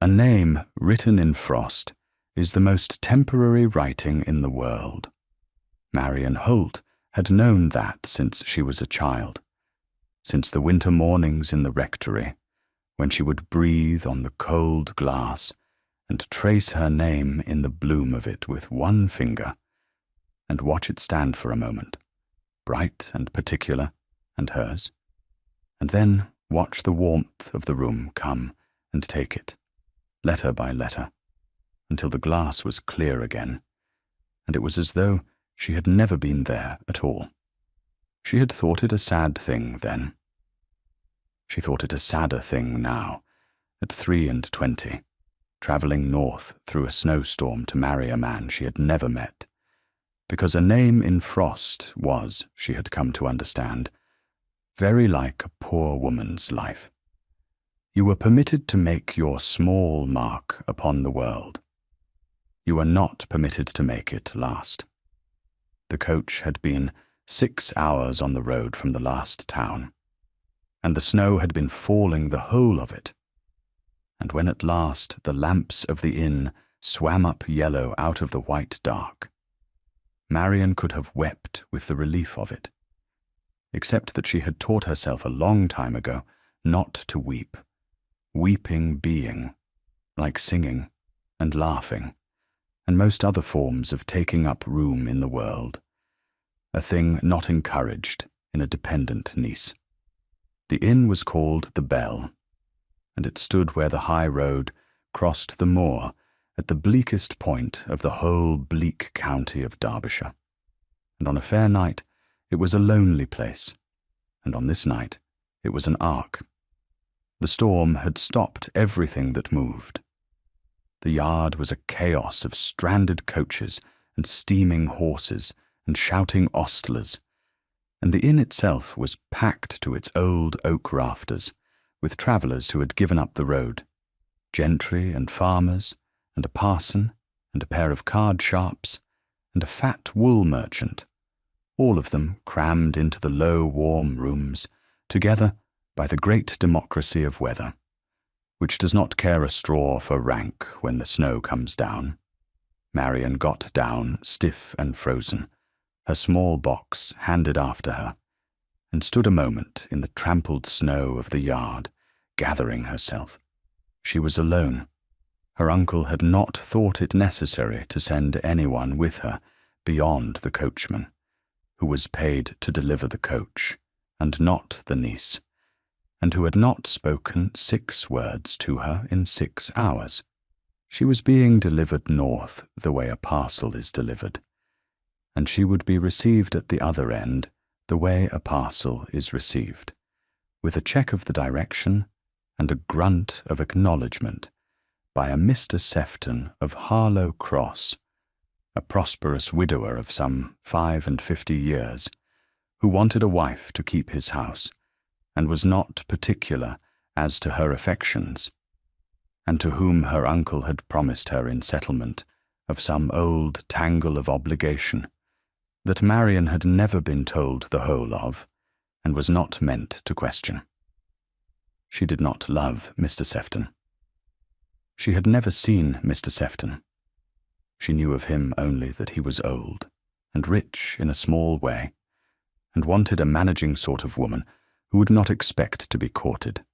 A name written in frost is the most temporary writing in the world. Marian Holt had known that since she was a child, since the winter mornings in the rectory, when she would breathe on the cold glass and trace her name in the bloom of it with one finger, and watch it stand for a moment, bright and particular, and hers, and then watch the warmth of the room come and take it, letter by letter, until the glass was clear again, and it was as though she had never been there at all. She had thought it a sad thing then. She thought it a sadder thing now, at 23, travelling north through a snowstorm to marry a man she had never met, because a name in frost was, she had come to understand, very like a poor woman's life. You were permitted to make your small mark upon the world. You were not permitted to make it last. The coach had been 6 hours on the road from the last town, and the snow had been falling the whole of it. And when at last the lamps of the inn swam up yellow out of the white dark, Marian could have wept with the relief of it, except that she had taught herself a long time ago not to weep, weeping being, like singing and laughing, and most other forms of taking up room in the world, a thing not encouraged in a dependent niece. The inn was called the Bell, and it stood where the high road crossed the moor at the bleakest point of the whole bleak county of Derbyshire. And on a fair night it was a lonely place, and on this night it was an ark. The storm had stopped everything that moved. The yard was a chaos of stranded coaches and steaming horses and shouting ostlers, and the inn itself was packed to its old oak rafters with travellers who had given up the road, gentry and farmers, and a parson, and a pair of card sharps, and a fat wool merchant, all of them crammed into the low, warm rooms, together by the great democracy of weather, which does not care a straw for rank when the snow comes down. Marian got down, stiff and frozen, her small box handed after her, and stood a moment in the trampled snow of the yard, gathering herself. She was alone. Her uncle had not thought it necessary to send anyone with her beyond the coachman, who was paid to deliver the coach, and not the niece, and who had not spoken 6 words to her in 6 hours. She was being delivered north the way a parcel is delivered, and she would be received at the other end the way a parcel is received, with a check of the direction and a grunt of acknowledgment by a Mr. Sefton of Harlow Cross, a prosperous widower of some 55 years, who wanted a wife to keep his house, and was not particular as to her affections, and to whom her uncle had promised her in settlement of some old tangle of obligation that Marian had never been told the whole of, and was not meant to question. She did not love Mr. Sefton. She had never seen Mr. Sefton. She knew of him only that he was old, and rich in a small way, and wanted a managing sort of woman who would not expect to be courted,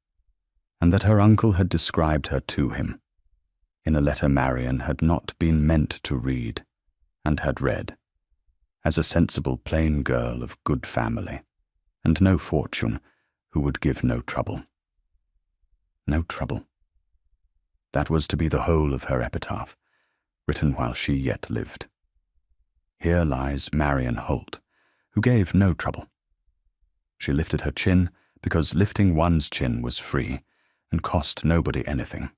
and that her uncle had described her to him, in a letter Marian had not been meant to read, and had read, as a sensible plain girl of good family, and no fortune, who would give no trouble. No trouble. That was to be the whole of her epitaph, written while she yet lived. Here lies Marian Holt, who gave no trouble. She lifted her chin because lifting one's chin was free and cost nobody anything,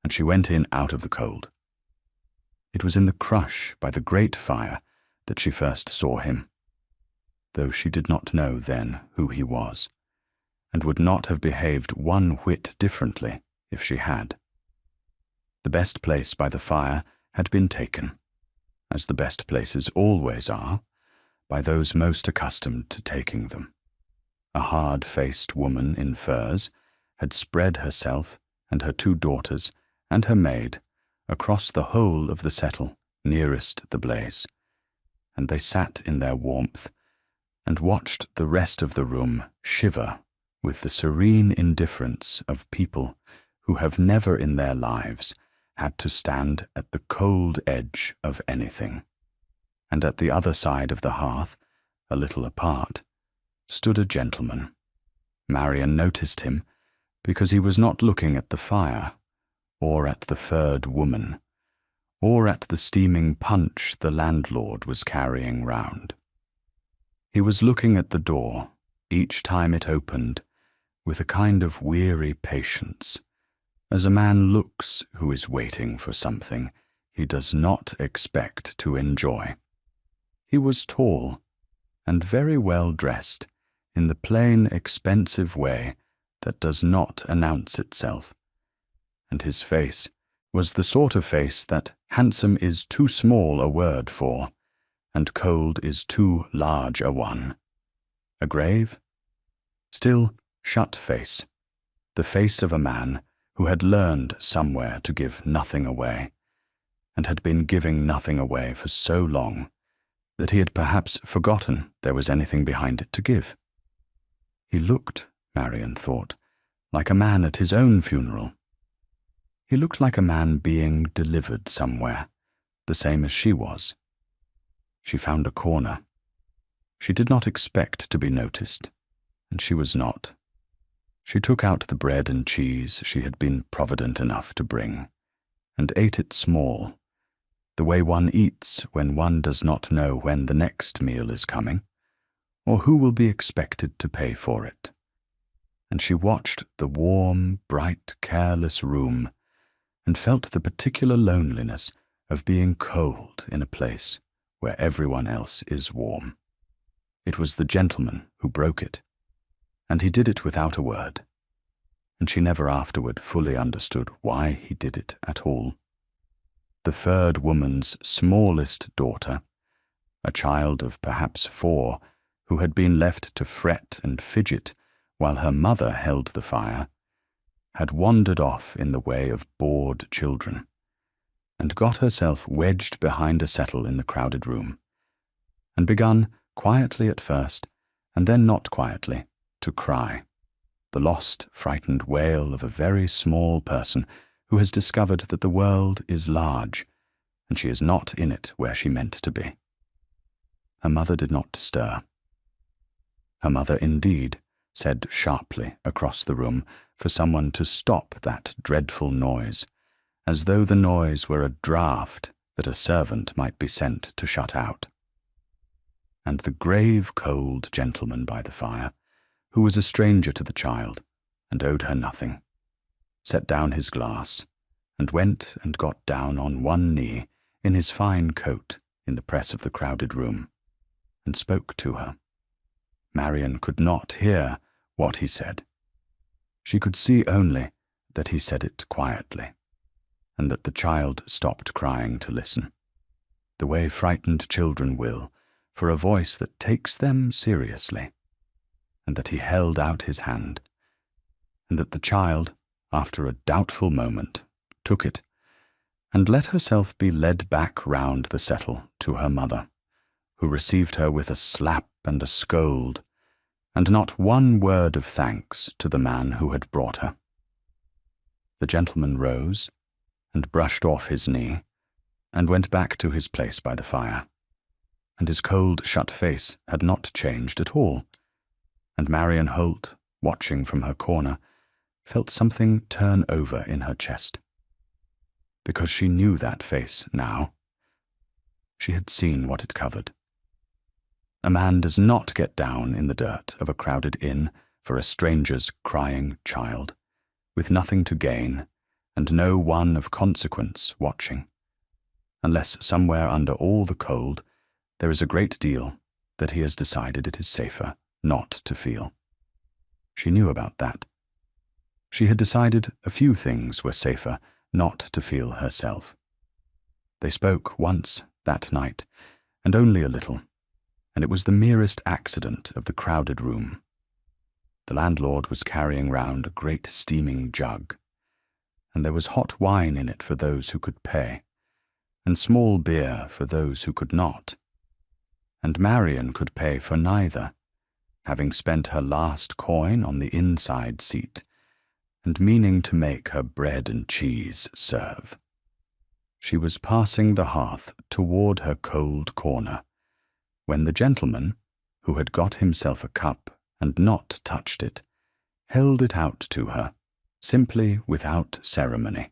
and she went in out of the cold. It was in the crush by the great fire that she first saw him, though she did not know then who he was, and would not have behaved one whit differently if she had. The best place by the fire had been taken, as the best places always are, by those most accustomed to taking them. A hard-faced woman in furs had spread herself and her 2 daughters and her maid across the whole of the settle nearest the blaze, and they sat in their warmth and watched the rest of the room shiver with the serene indifference of people who have never in their lives had to stand at the cold edge of anything. And at the other side of the hearth, a little apart, stood a gentleman. Marian noticed him because he was not looking at the fire, or at the furred woman, or at the steaming punch the landlord was carrying round. He was looking at the door, each time it opened, with a kind of weary patience, as a man looks who is waiting for something he does not expect to enjoy. He was tall and very well dressed in the plain, expensive way that does not announce itself, and his face was the sort of face that handsome is too small a word for, and cold is too large a one. A grave, still shut face, the face of a man who had learned somewhere to give nothing away, and had been giving nothing away for so long that he had perhaps forgotten there was anything behind it to give. He looked, Marian thought, like a man at his own funeral. He looked like a man being delivered somewhere, the same as she was. She found a corner. She did not expect to be noticed, and she was not. She took out the bread and cheese she had been provident enough to bring, and ate it small, the way one eats when one does not know when the next meal is coming, or who will be expected to pay for it. And she watched the warm, bright, careless room, and felt the particular loneliness of being cold in a place where everyone else is warm. It was the gentleman who broke it, and he did it without a word, and she never afterward fully understood why he did it at all. The furred woman's smallest daughter, a child of perhaps 4, who had been left to fret and fidget while her mother held the fire, had wandered off in the way of bored children, and got herself wedged behind a settle in the crowded room, and begun, quietly at first, and then not quietly, to cry, the lost, frightened wail of a very small person who has discovered that the world is large, and she is not in it where she meant to be. Her mother did not stir. Her mother, indeed, said sharply across the room for someone to stop that dreadful noise, as though the noise were a draught that a servant might be sent to shut out. And the grave, cold gentleman by the fire, who was a stranger to the child and owed her nothing, set down his glass and went and got down on one knee in his fine coat in the press of the crowded room, and spoke to her. Marian could not hear what he said. She could see only that he said it quietly, and that the child stopped crying to listen, the way frightened children will for a voice that takes them seriously, and that he held out his hand, and that the child, after a doubtful moment, took it, and let herself be led back round the settle to her mother, who received her with a slap and a scold, and not one word of thanks to the man who had brought her. The gentleman rose, and brushed off his knee, and went back to his place by the fire, and his cold, shut face had not changed at all, and Marian Holt, watching from her corner, felt something turn over in her chest. Because she knew that face now. She had seen what it covered. A man does not get down in the dirt of a crowded inn for a stranger's crying child, with nothing to gain and no one of consequence watching, unless somewhere under all the cold there is a great deal that he has decided it is safer not to feel. She knew about that. She had decided a few things were safer not to feel herself. They spoke once that night, and only a little, and it was the merest accident of the crowded room. The landlord was carrying round a great steaming jug, and there was hot wine in it for those who could pay, and small beer for those who could not. And Marian could pay for neither, having spent her last coin on the inside seat, and meaning to make her bread and cheese serve. She was passing the hearth toward her cold corner, when the gentleman, who had got himself a cup and not touched it, held it out to her, simply without ceremony,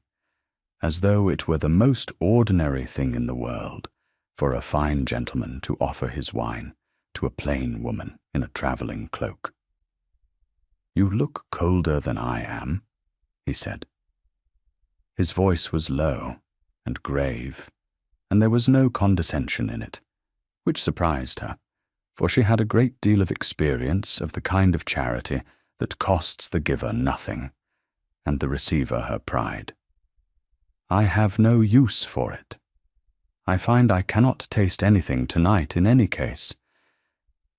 as though it were the most ordinary thing in the world for a fine gentleman to offer his wine to a plain woman in a travelling cloak. "You look colder than I am," he said. His voice was low and grave, and there was no condescension in it, which surprised her, for she had a great deal of experience of the kind of charity that costs the giver nothing, and the receiver her pride. "I have no use for it. I find I cannot taste anything tonight in any case.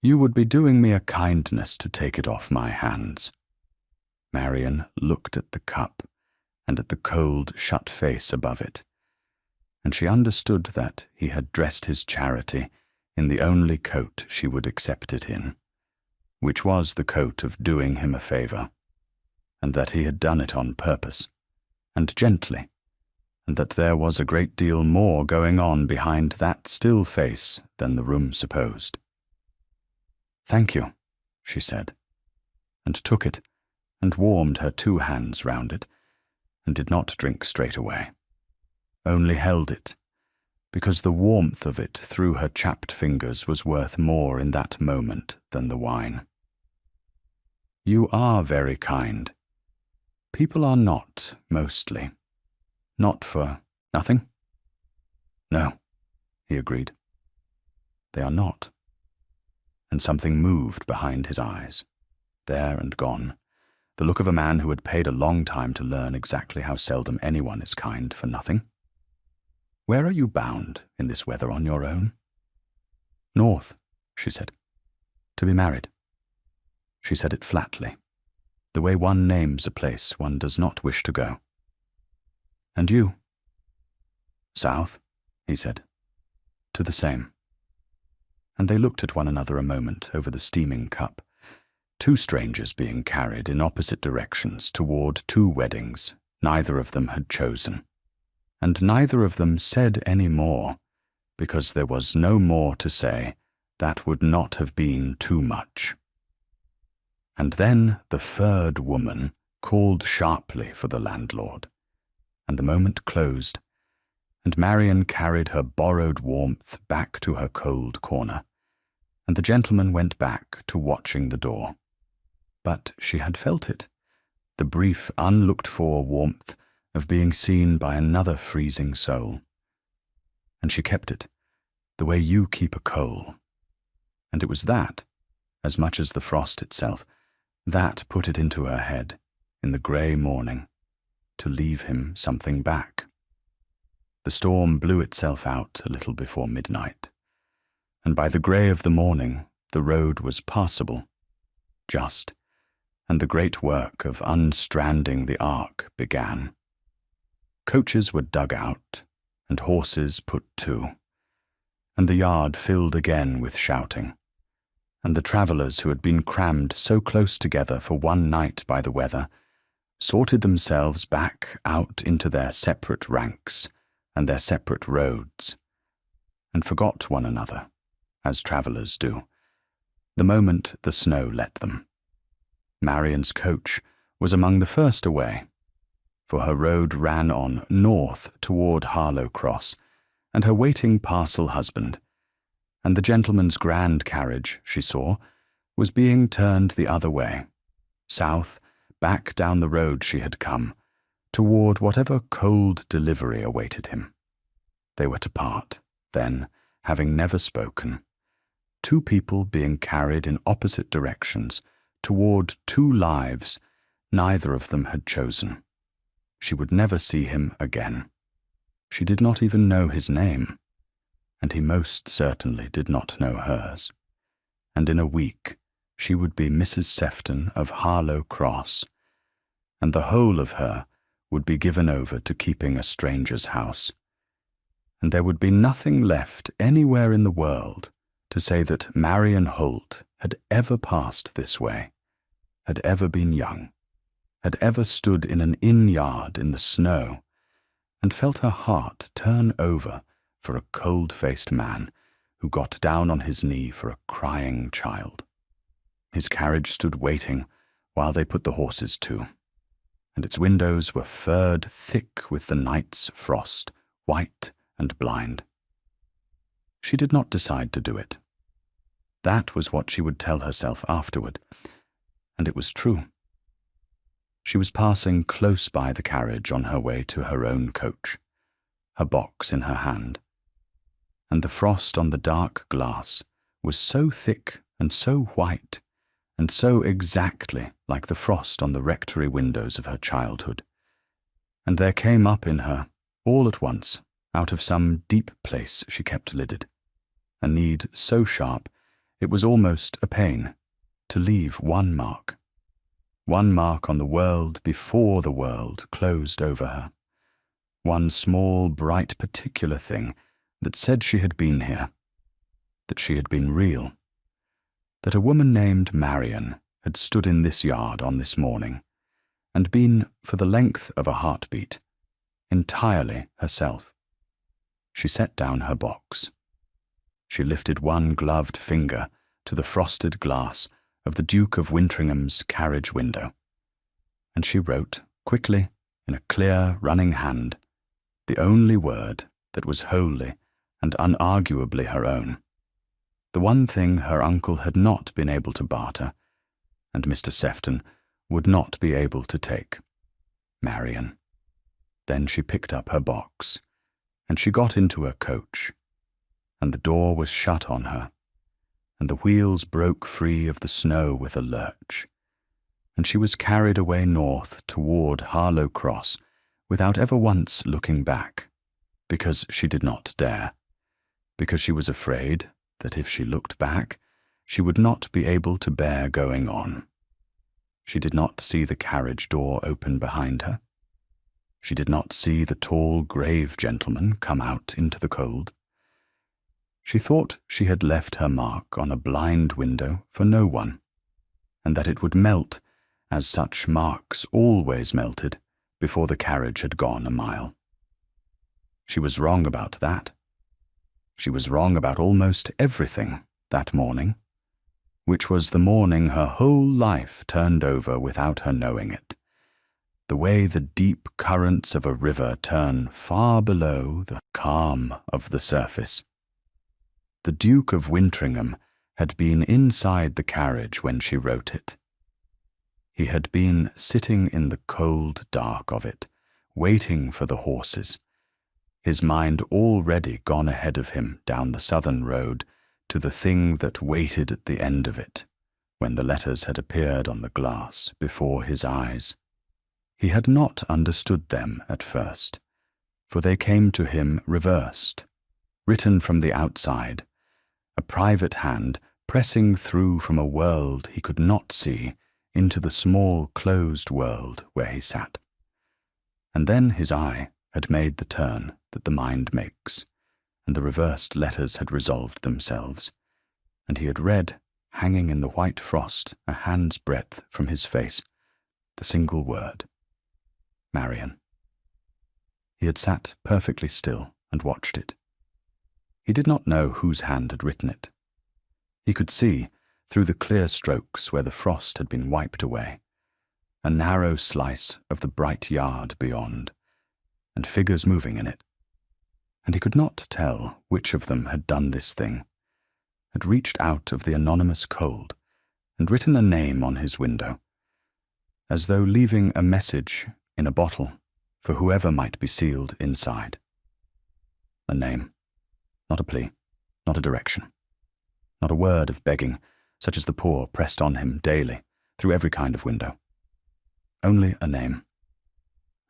You would be doing me a kindness to take it off my hands." Marian looked at the cup and at the cold, shut face above it, and she understood that he had dressed his charity in the only coat she would accept it in, which was the coat of doing him a favour, and that he had done it on purpose, and gently, and that there was a great deal more going on behind that still face than the room supposed. "Thank you," she said, and took it, and warmed her 2 hands round it, and did not drink straight away, only held it, because the warmth of it through her chapped fingers was worth more in that moment than the wine. "You are very kind. People are not, mostly. Not for nothing?" "No," he agreed. "They are not." And something moved behind his eyes, there and gone, the look of a man who had paid a long time to learn exactly how seldom anyone is kind for nothing. "Where are you bound in this weather on your own?" "North," she said. "To be married." She said it flatly, the way one names a place one does not wish to go. "And you?" "South," he said. "To the same." And they looked at one another a moment over the steaming cup, 2 strangers being carried in opposite directions toward 2 weddings neither of them had chosen, and neither of them said any more, because there was no more to say that would not have been too much. And then the furred woman called sharply for the landlord, and the moment closed, and Marian carried her borrowed warmth back to her cold corner, and the gentleman went back to watching the door. But she had felt it, the brief, unlooked-for warmth of being seen by another freezing soul. And she kept it, the way you keep a coal. And it was that, as much as the frost itself, that put it into her head, in the grey morning, to leave him something back. The storm blew itself out a little before midnight, and by the grey of the morning the road was passable, just, and the great work of unstranding the ark began. Coaches were dug out, and horses put to, and the yard filled again with shouting, and the travellers who had been crammed so close together for one night by the weather sorted themselves back out into their separate ranks and their separate roads, and forgot one another, as travellers do, the moment the snow let them. Marian's coach was among the first away, for her road ran on north toward Harlow Cross, and her waiting parcel husband, and the gentleman's grand carriage, she saw, was being turned the other way, south, back down the road she had come, toward whatever cold delivery awaited him. They were to part, then, having never spoken, 2 people being carried in opposite directions toward 2 lives neither of them had chosen. She would never see him again. She did not even know his name, and he most certainly did not know hers. And in a week she would be Mrs. Sefton of Harlow Cross, and the whole of her would be given over to keeping a stranger's house, and there would be nothing left anywhere in the world to say that Marian Holt had ever passed this way, had ever been young, had ever stood in an inn yard in the snow, and felt her heart turn over for a cold-faced man who got down on his knee for a crying child. His carriage stood waiting while they put the horses to, and its windows were furred thick with the night's frost, white and blind. She did not decide to do it. That was what she would tell herself afterward, and it was true. She was passing close by the carriage on her way to her own coach, her box in her hand, and the frost on the dark glass was so thick and so white, and so exactly like the frost on the rectory windows of her childhood. And there came up in her, all at once, out of some deep place she kept lidded, a need so sharp it was almost a pain to leave one mark on the world before the world closed over her, one small, bright, particular thing that said she had been here, that she had been real, that a woman named Marian had stood in this yard on this morning and been, for the length of a heartbeat, entirely herself. She set down her box. She lifted one gloved finger to the frosted glass of the Duke of Wintringham's carriage window, and she wrote, quickly, in a clear, running hand, the only word that was wholly and unarguably her own, the one thing her uncle had not been able to barter, and Mr. Sefton would not be able to take: Marian. Then she picked up her box, and she got into her coach, and the door was shut on her, and the wheels broke free of the snow with a lurch, and she was carried away north toward Harlow Cross without ever once looking back, because she did not dare, because she was afraid that if she looked back, she would not be able to bear going on. She did not see the carriage door open behind her. She did not see the tall, grave gentleman come out into the cold. She thought she had left her mark on a blind window for no one, and that it would melt, as such marks always melted, before the carriage had gone a mile. She was wrong about that. She was wrong about almost everything that morning, which was the morning her whole life turned over without her knowing it, the way the deep currents of a river turn far below the calm of the surface. The Duke of Wintringham had been inside the carriage when she wrote it. He had been sitting in the cold dark of it, waiting for the horses, his mind already gone ahead of him down the southern road to the thing that waited at the end of it, when the letters had appeared on the glass before his eyes. He had not understood them at first, for they came to him reversed, written from the outside, a private hand pressing through from a world he could not see into the small closed world where he sat. And then his eye had made the turn that the mind makes, and the reversed letters had resolved themselves, and he had read, hanging in the white frost a hand's breadth from his face, the single word: Marian. He had sat perfectly still and watched it. He did not know whose hand had written it. He could see, through the clear strokes where the frost had been wiped away, a narrow slice of the bright yard beyond, and figures moving in it. And he could not tell which of them had done this thing, had reached out of the anonymous cold and written a name on his window, as though leaving a message in a bottle for whoever might be sealed inside. A name, not a plea, not a direction, not a word of begging, such as the poor pressed on him daily through every kind of window. Only a name,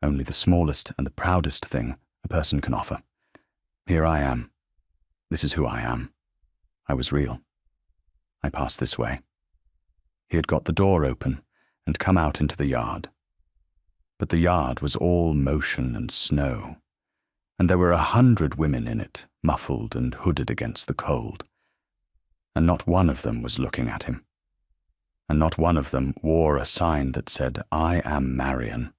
only the smallest and the proudest thing a person can offer. Here I am. This is who I am. I was real. I passed this way. He had got the door open and come out into the yard. but the yard was all motion and snow, and there were 100 women in it, muffled and hooded against the cold, and not one of them was looking at him, and not one of them wore a sign that said, "I am Marion,"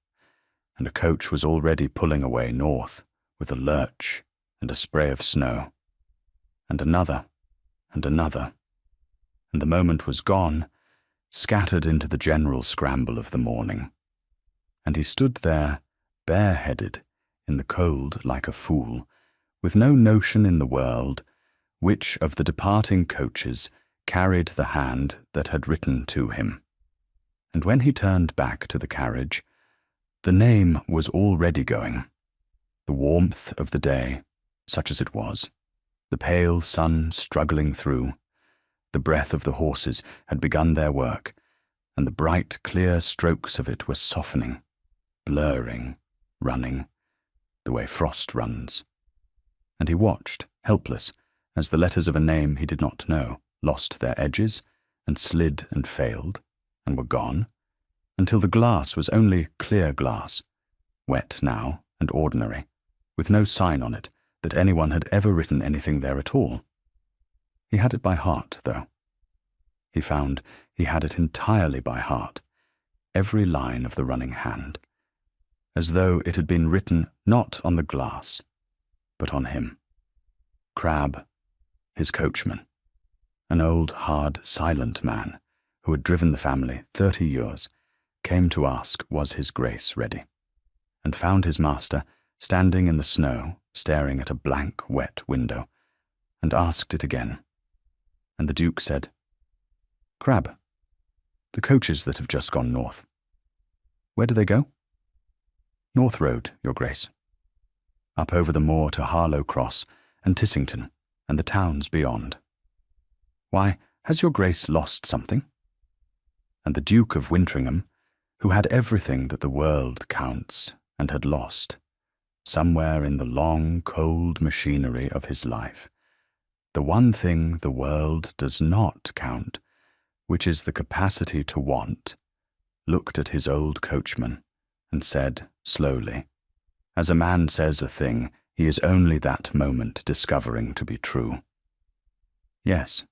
and a coach was already pulling away north with a lurch and a spray of snow, and another, and another, and the moment was gone, scattered into the general scramble of the morning, and he stood there, bareheaded, in the cold like a fool, with no notion in the world which of the departing coaches carried the hand that had written to him. And when he turned back to the carriage, the name was already going. The warmth of the day, such as it was, the pale sun struggling through, the breath of the horses had begun their work, and the bright, clear strokes of it were softening, blurring, running, the way frost runs. And he watched, helpless, as the letters of a name he did not know lost their edges, and slid and failed, and were gone, until the glass was only clear glass, wet now and ordinary, with no sign on it that anyone had ever written anything there at all. He had it by heart, though. He found he had it entirely by heart, every line of the running hand, as though it had been written not on the glass, but on him. Crabbe, his coachman, an old, hard, silent man who had driven the family 30 years, came to ask was his Grace ready, and found his master standing in the snow, staring at a blank, wet window, and asked it again. And the Duke said, "Crabbe, the coaches that have just gone north. Where do they go?" "North Road, your Grace. Up over the moor to Harlow Cross and Tissington, and the towns beyond." "Why, has your Grace lost something?" And the Duke of Wintringham, who had everything that the world counts, and had lost, somewhere in the long, cold machinery of his life, the one thing the world does not count, which is the capacity to want, looked at his old coachman and said slowly, as a man says a thing he is only that moment discovering to be true, "Yes,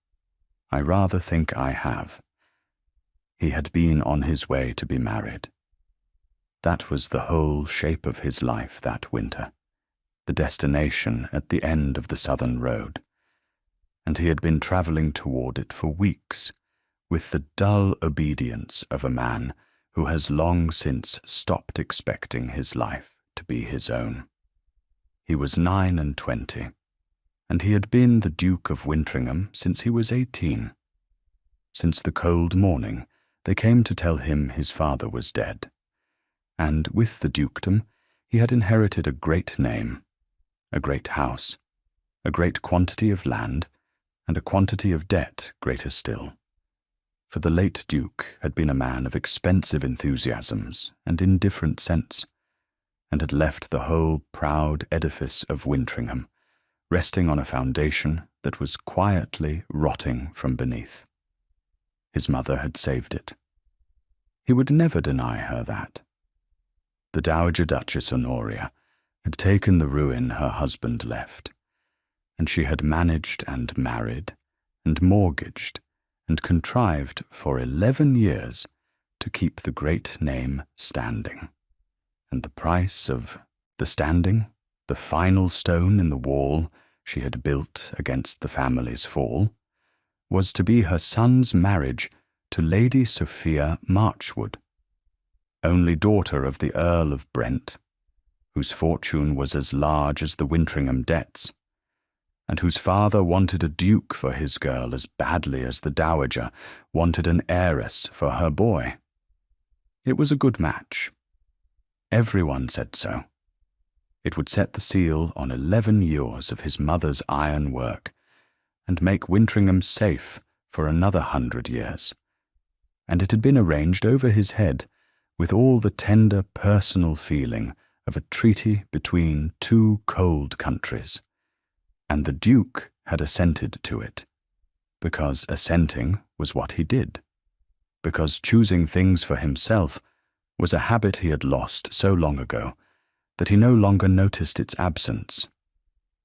I rather think I have." He had been on his way to be married. That was the whole shape of his life that winter, the destination at the end of the southern road, and he had been travelling toward it for weeks, with the dull obedience of a man who has long since stopped expecting his life to be his own. He was 29, and he had been the Duke of Wintringham since he was 18. Since the cold morning, they came to tell him his father was dead, and with the dukedom he had inherited a great name, a great house, a great quantity of land, and a quantity of debt greater still. For the late Duke had been a man of expensive enthusiasms and indifferent sense, and had left the whole proud edifice of Wintringham resting on a foundation that was quietly rotting from beneath. His mother had saved it. He would never deny her that. The Dowager Duchess Honoria had taken the ruin her husband left, and she had managed and married and mortgaged and contrived for 11 years to keep the great name standing. And the price of the standing, the final stone in the wall she had built against the family's fall, was to be her son's marriage to Lady Sophia Marchwood, only daughter of the Earl of Brent, whose fortune was as large as the Wintringham debts, and whose father wanted a duke for his girl as badly as the dowager wanted an heiress for her boy. It was a good match. Everyone said so. It would set the seal on 11 years of his mother's iron work, and make Wintringham safe for another 100 years. And it had been arranged over his head with all the tender personal feeling of a treaty between two cold countries. And the Duke had assented to it, because assenting was what he did, because choosing things for himself was a habit he had lost so long ago that he no longer noticed its absence,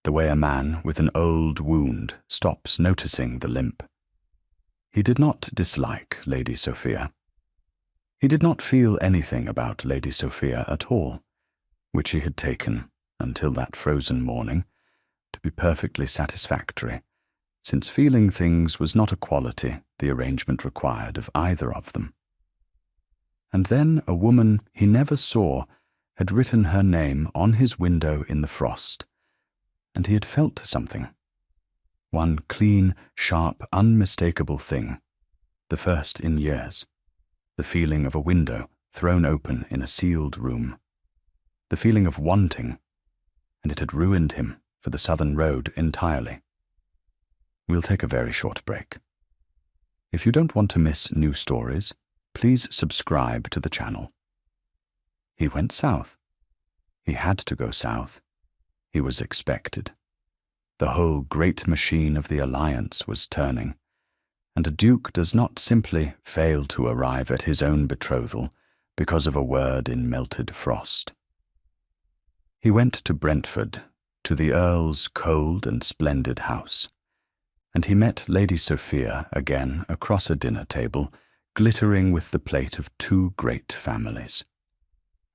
the way a man with an old wound stops noticing the limp. He did not dislike Lady Sophia. He did not feel anything about Lady Sophia at all, which he had taken, until that frozen morning, to be perfectly satisfactory, since feeling things was not a quality the arrangement required of either of them. And then a woman he never saw had written her name on his window in the frost, and he had felt something. One clean, sharp, unmistakable thing, the first in years, the feeling of a window thrown open in a sealed room, the feeling of wanting, and it had ruined him for the southern road entirely. We'll take a very short break. If you don't want to miss new stories, please subscribe to the channel. He went south. He had to go south. He was expected. The whole great machine of the alliance was turning, and a duke does not simply fail to arrive at his own betrothal because of a word in melted frost. He went to Brentford, to the Earl's cold and splendid house, and he met Lady Sophia again across a dinner table, glittering with the plate of two great families.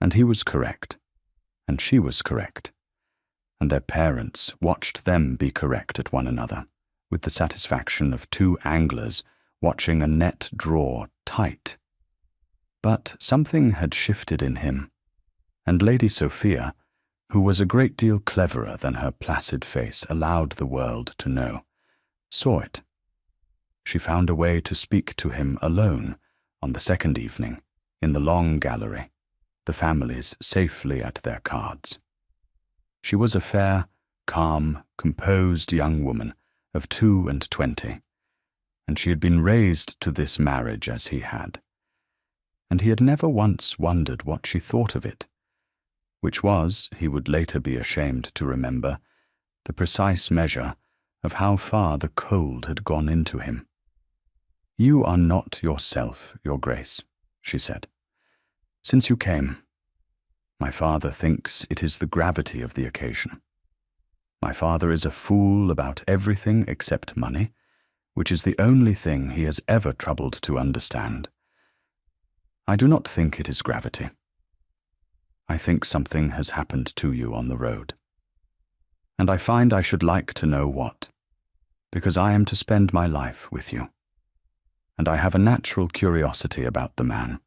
And he was correct, and she was correct, and their parents watched them be correct at one another, with the satisfaction of two anglers watching a net draw tight. But something had shifted in him, and Lady Sophia, who was a great deal cleverer than her placid face allowed the world to know, saw it. She found a way to speak to him alone on the second evening, in the long gallery, the families safely at their cards. She was a fair, calm, composed young woman of 22, and she had been raised to this marriage as he had. And he had never once wondered what she thought of it, which was, he would later be ashamed to remember, the precise measure of how far the cold had gone into him. "You are not yourself, Your Grace," she said, "since you came. My father thinks it is the gravity of the occasion. My father is a fool about everything except money, which is the only thing he has ever troubled to understand. I do not think it is gravity. I think something has happened to you on the road. And I find I should like to know what, because I am to spend my life with you. And I have a natural curiosity about the man."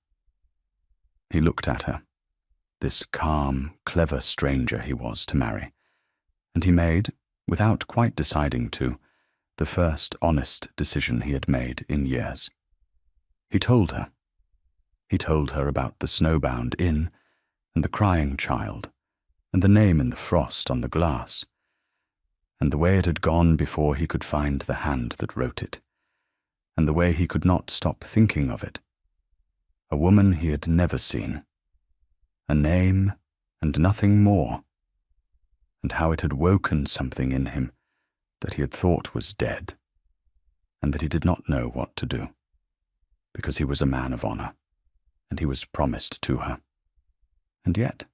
He looked at her, this calm, clever stranger he was to marry, and he made, without quite deciding to, the first honest decision he had made in years. He told her. He told her about the snowbound inn, and the crying child, and the name in the frost on the glass, and the way it had gone before he could find the hand that wrote it, and the way he could not stop thinking of it. A woman he had never seen, a name and nothing more, and how it had woken something in him that he had thought was dead, and that he did not know what to do, because he was a man of honor, and he was promised to her. And yet,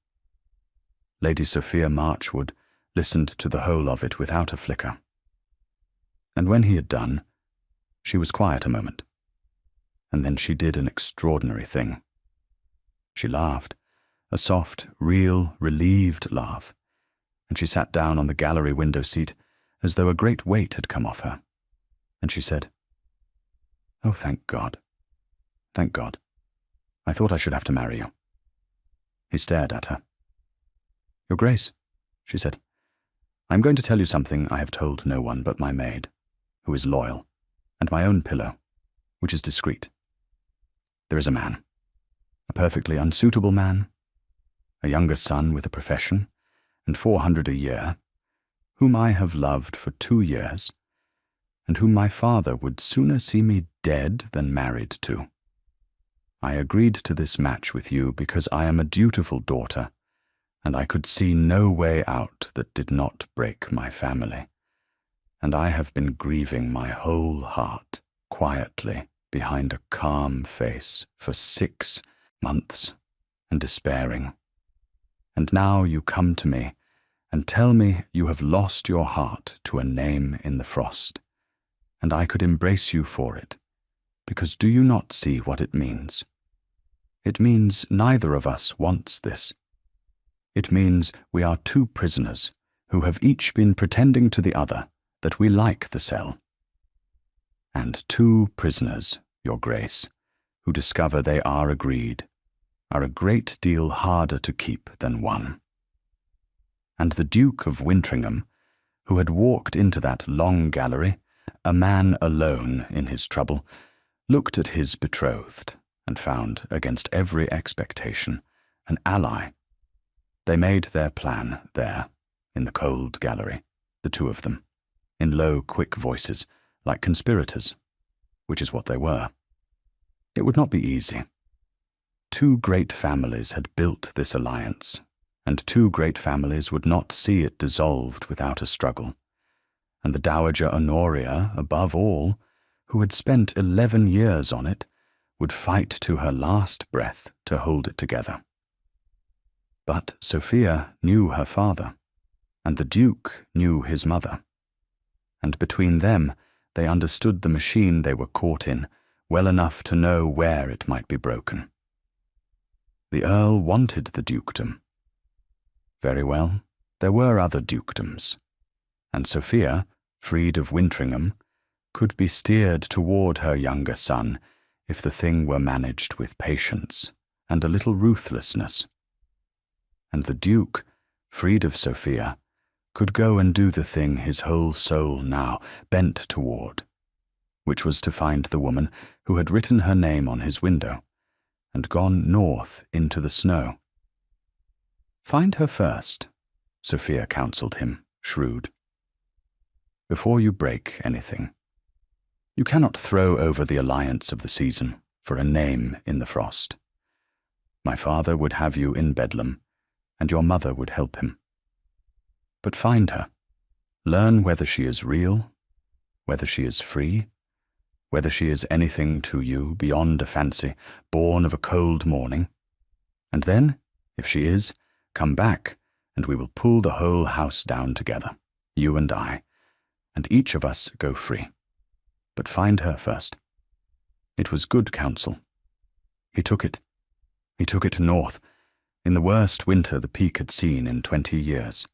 Lady Sophia Marchwood listened to the whole of it without a flicker. And when he had done, she was quiet a moment, and then she did an extraordinary thing. She laughed, a soft, real, relieved laugh, and she sat down on the gallery window seat as though a great weight had come off her, and she said, "Oh, thank God. Thank God. I thought I should have to marry you." He stared at her. "Your Grace," she said, "I am going to tell you something I have told no one but my maid, who is loyal, and my own pillow, which is discreet. There is a man, a perfectly unsuitable man, a younger son with a profession, and 400 a year, whom I have loved for 2 years, and whom my father would sooner see me dead than married to. I agreed to this match with you because I am a dutiful daughter, and I could see no way out that did not break my family, and I have been grieving my whole heart quietly behind a calm face for 6 months, and despairing. And now you come to me and tell me you have lost your heart to a name in the frost, and I could embrace you for it, because do you not see what it means? It means neither of us wants this. It means we are two prisoners who have each been pretending to the other that we like the cell. And two prisoners, Your Grace, who discover they are agreed, are a great deal harder to keep than one. And the Duke of Wintringham, who had walked into that long gallery, a man alone in his trouble, looked at his betrothed and found, against every expectation, an ally. They made their plan there, in the cold gallery, the two of them, in low, quick voices, like conspirators, which is what they were. It would not be easy. Two great families had built this alliance, and two great families would not see it dissolved without a struggle. And the Dowager Honoria, above all, who had spent 11 years on it, would fight to her last breath to hold it together. But Sophia knew her father, and the Duke knew his mother, and between them they understood the machine they were caught in well enough to know where it might be broken. The Earl wanted the dukedom. Very well, there were other dukedoms, and Sophia, freed of Wintringham, could be steered toward her younger son if the thing were managed with patience and a little ruthlessness. And the Duke, freed of Sophia, could go and do the thing his whole soul now bent toward, which was to find the woman who had written her name on his window and gone north into the snow. Find her first, Sophia counseled him, shrewd, before you break anything. You cannot throw over the alliance of the season for a name in the frost. My father would have you in Bedlam, and your mother would help him. But find her, learn whether she is real, whether she is free, whether she is anything to you beyond a fancy born of a cold morning, and then, if she is, come back, and we will pull the whole house down together, you and I, and each of us go free. But find her first. It was good counsel. He took it. He took it north, in the worst winter the Peak had seen in 20 years,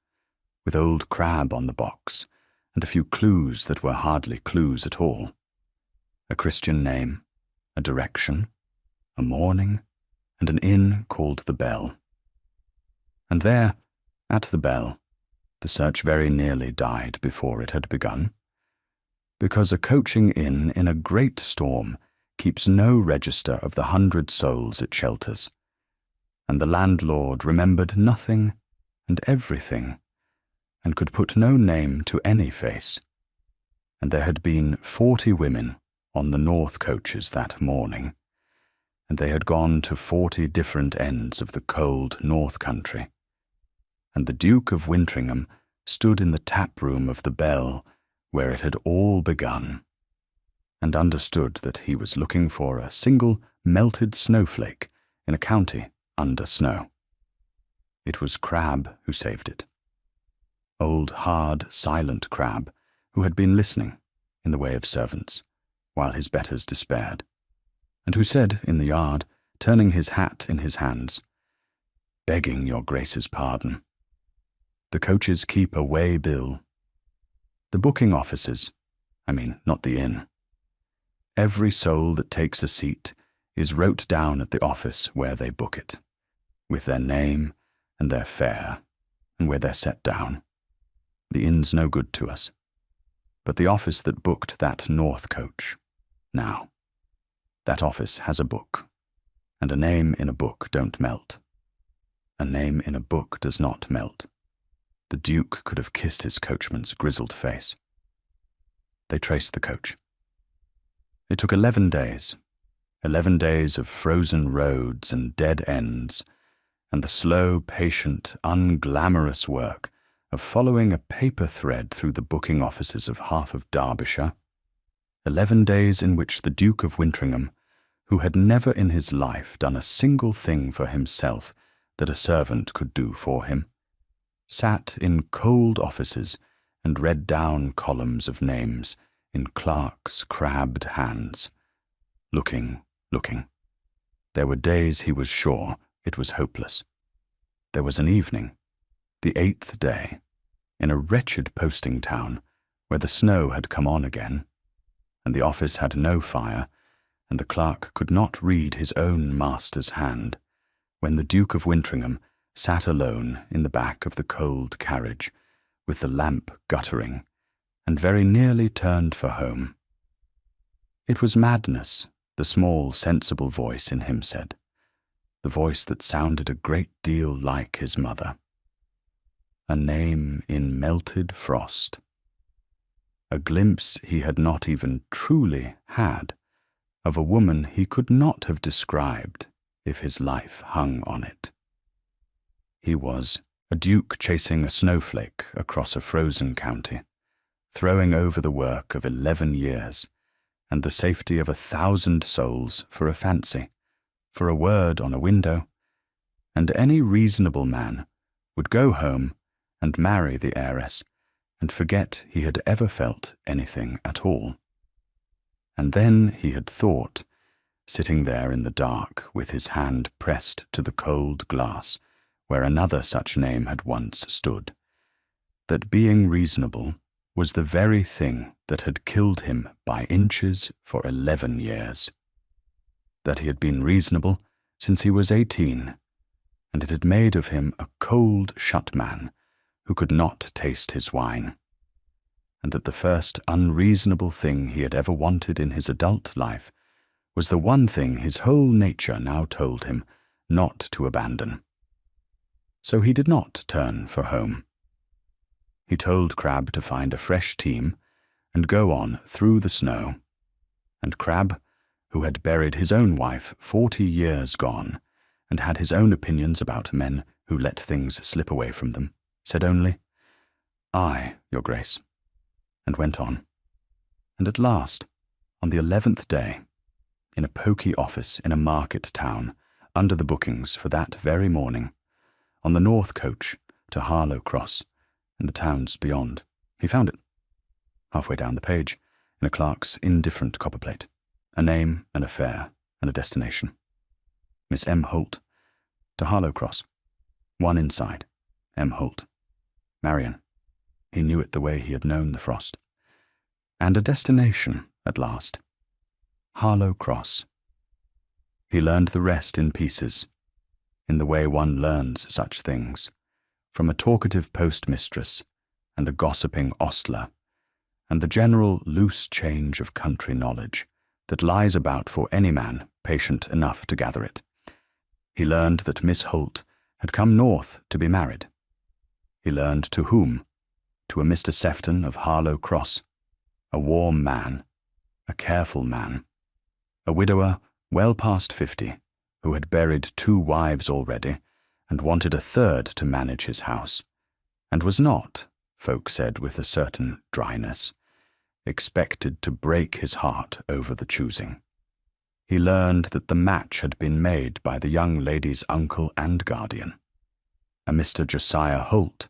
with old Crab on the box, and a few clues that were hardly clues at all. A Christian name, a direction, a morning, and an inn called the Bell. And there, at the Bell, the search very nearly died before it had begun, because a coaching inn in a great storm keeps no register of the 100 souls it shelters, and the landlord remembered nothing and everything, and could put no name to any face, and there had been 40 women on the north coaches that morning, and they had gone to 40 different ends of the cold north country, and the Duke of Wintringham stood in the tap room of the Bell where it had all begun, and understood that he was looking for a single melted snowflake in a county under snow. It was Crab who saved it. Old, hard, silent Crab, who had been listening, in the way of servants, while his betters despaired, and who said in the yard, turning his hat in his hands, "Begging your Grace's pardon. The coaches keep a way bill. The booking offices, not the inn. Every soul that takes a seat is wrote down at the office where they book it, with their name and their fare, and where they're set down. The inn's no good to us. But the office that booked that north coach, now, that office has a book, and a name in a book don't melt. A name in a book does not melt. The Duke could have kissed his coachman's grizzled face. They traced the coach. It took 11 days, 11 days of frozen roads and dead ends, and the slow, patient, unglamorous work of following a paper thread through the booking offices of half of Derbyshire. 11 days in which the Duke of Wintringham, who had never in his life done a single thing for himself that a servant could do for him, sat in cold offices and read down columns of names in clerks' crabbed hands, looking. There were days he was sure it was hopeless. There was an evening, the 8th day, in a wretched posting town where the snow had come on again, and the office had no fire, and the clerk could not read his own master's hand, when the Duke of Wintringham sat alone in the back of the cold carriage, with the lamp guttering, and very nearly turned for home. It was madness, the small, sensible voice in him said, the voice that sounded a great deal like his mother. A name in melted frost. A glimpse he had not even truly had of a woman he could not have described if his life hung on it. He was a duke chasing a snowflake across a frozen county, throwing over the work of 11 years and the safety of 1,000 souls for a fancy, for a word on a window, and any reasonable man would go home and marry the heiress and forget he had ever felt anything at all. And then he had thought, sitting there in the dark with his hand pressed to the cold glass where another such name had once stood, that being reasonable was the very thing that had killed him by inches for 11 years. That he had been reasonable since he was 18, and it had made of him a cold shut man who could not taste his wine, and that the first unreasonable thing he had ever wanted in his adult life was the one thing his whole nature now told him not to abandon. So he did not turn for home. He told Crabbe to find a fresh team and go on through the snow, and Crabbe, who had buried his own wife 40 years gone and had his own opinions about men who let things slip away from them, said only, "Aye, your grace," and went on. And at last, on the 11th day, in a poky office in a market town, under the bookings for that very morning, on the north coach to Harlow Cross and the towns beyond, he found it, halfway down the page, in a clerk's indifferent copperplate, a name and a fare and a destination. Miss M. Holt, to Harlow Cross. One inside, M. Holt. Marion. He knew it the way he had known the frost. And a destination, at last. Harlow Cross. He learned the rest in pieces, in the way one learns such things, from a talkative postmistress and a gossiping ostler, and the general loose change of country knowledge that lies about for any man patient enough to gather it. He learned that Miss Holt had come north to be married. He learned to whom? To a Mr. Sefton of Harlow Cross, a warm man, a careful man, a widower well past 50, who had buried 2 wives already and wanted a third to manage his house, and was not, folk said with a certain dryness, expected to break his heart over the choosing. He learned that the match had been made by the young lady's uncle and guardian, a Mr. Josiah Holt,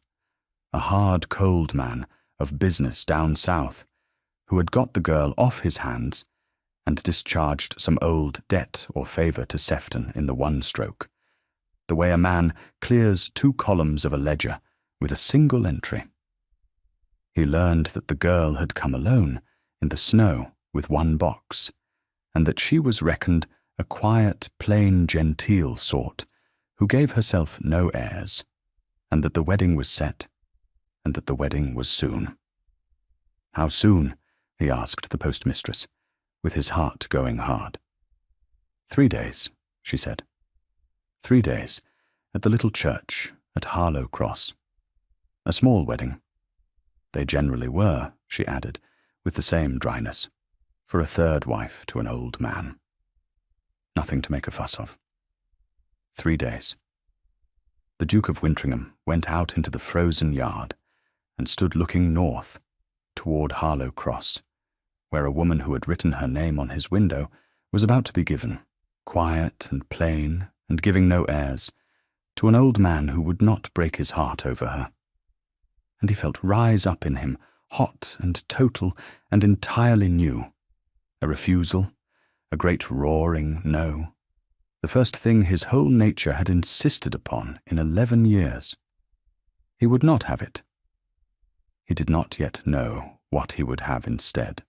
a hard, cold man of business down south, who had got the girl off his hands and discharged some old debt or favour to Sefton in the one stroke, the way a man clears 2 columns of a ledger with a single entry. He learned that the girl had come alone in the snow with 1 box, and that she was reckoned a quiet, plain, genteel sort, who gave herself no airs, and that the wedding was set, and that the wedding was soon. How soon? He asked the postmistress, with his heart going hard. 3 days, she said. 3 days, at the little church at Harlow Cross. A small wedding. They generally were, she added, with the same dryness, for a third wife to an old man. Nothing to make a fuss of. 3 days. The Duke of Wintringham went out into the frozen yard and stood looking north, toward Harlow Cross, where a woman who had written her name on his window was about to be given quiet and plain and giving no airs, to an old man who would not break his heart over her. And he felt rise up in him, hot and total and entirely new. A refusal, a great roaring no, the first thing his whole nature had insisted upon in 11 years. He would not have it. He did not yet know what he would have instead,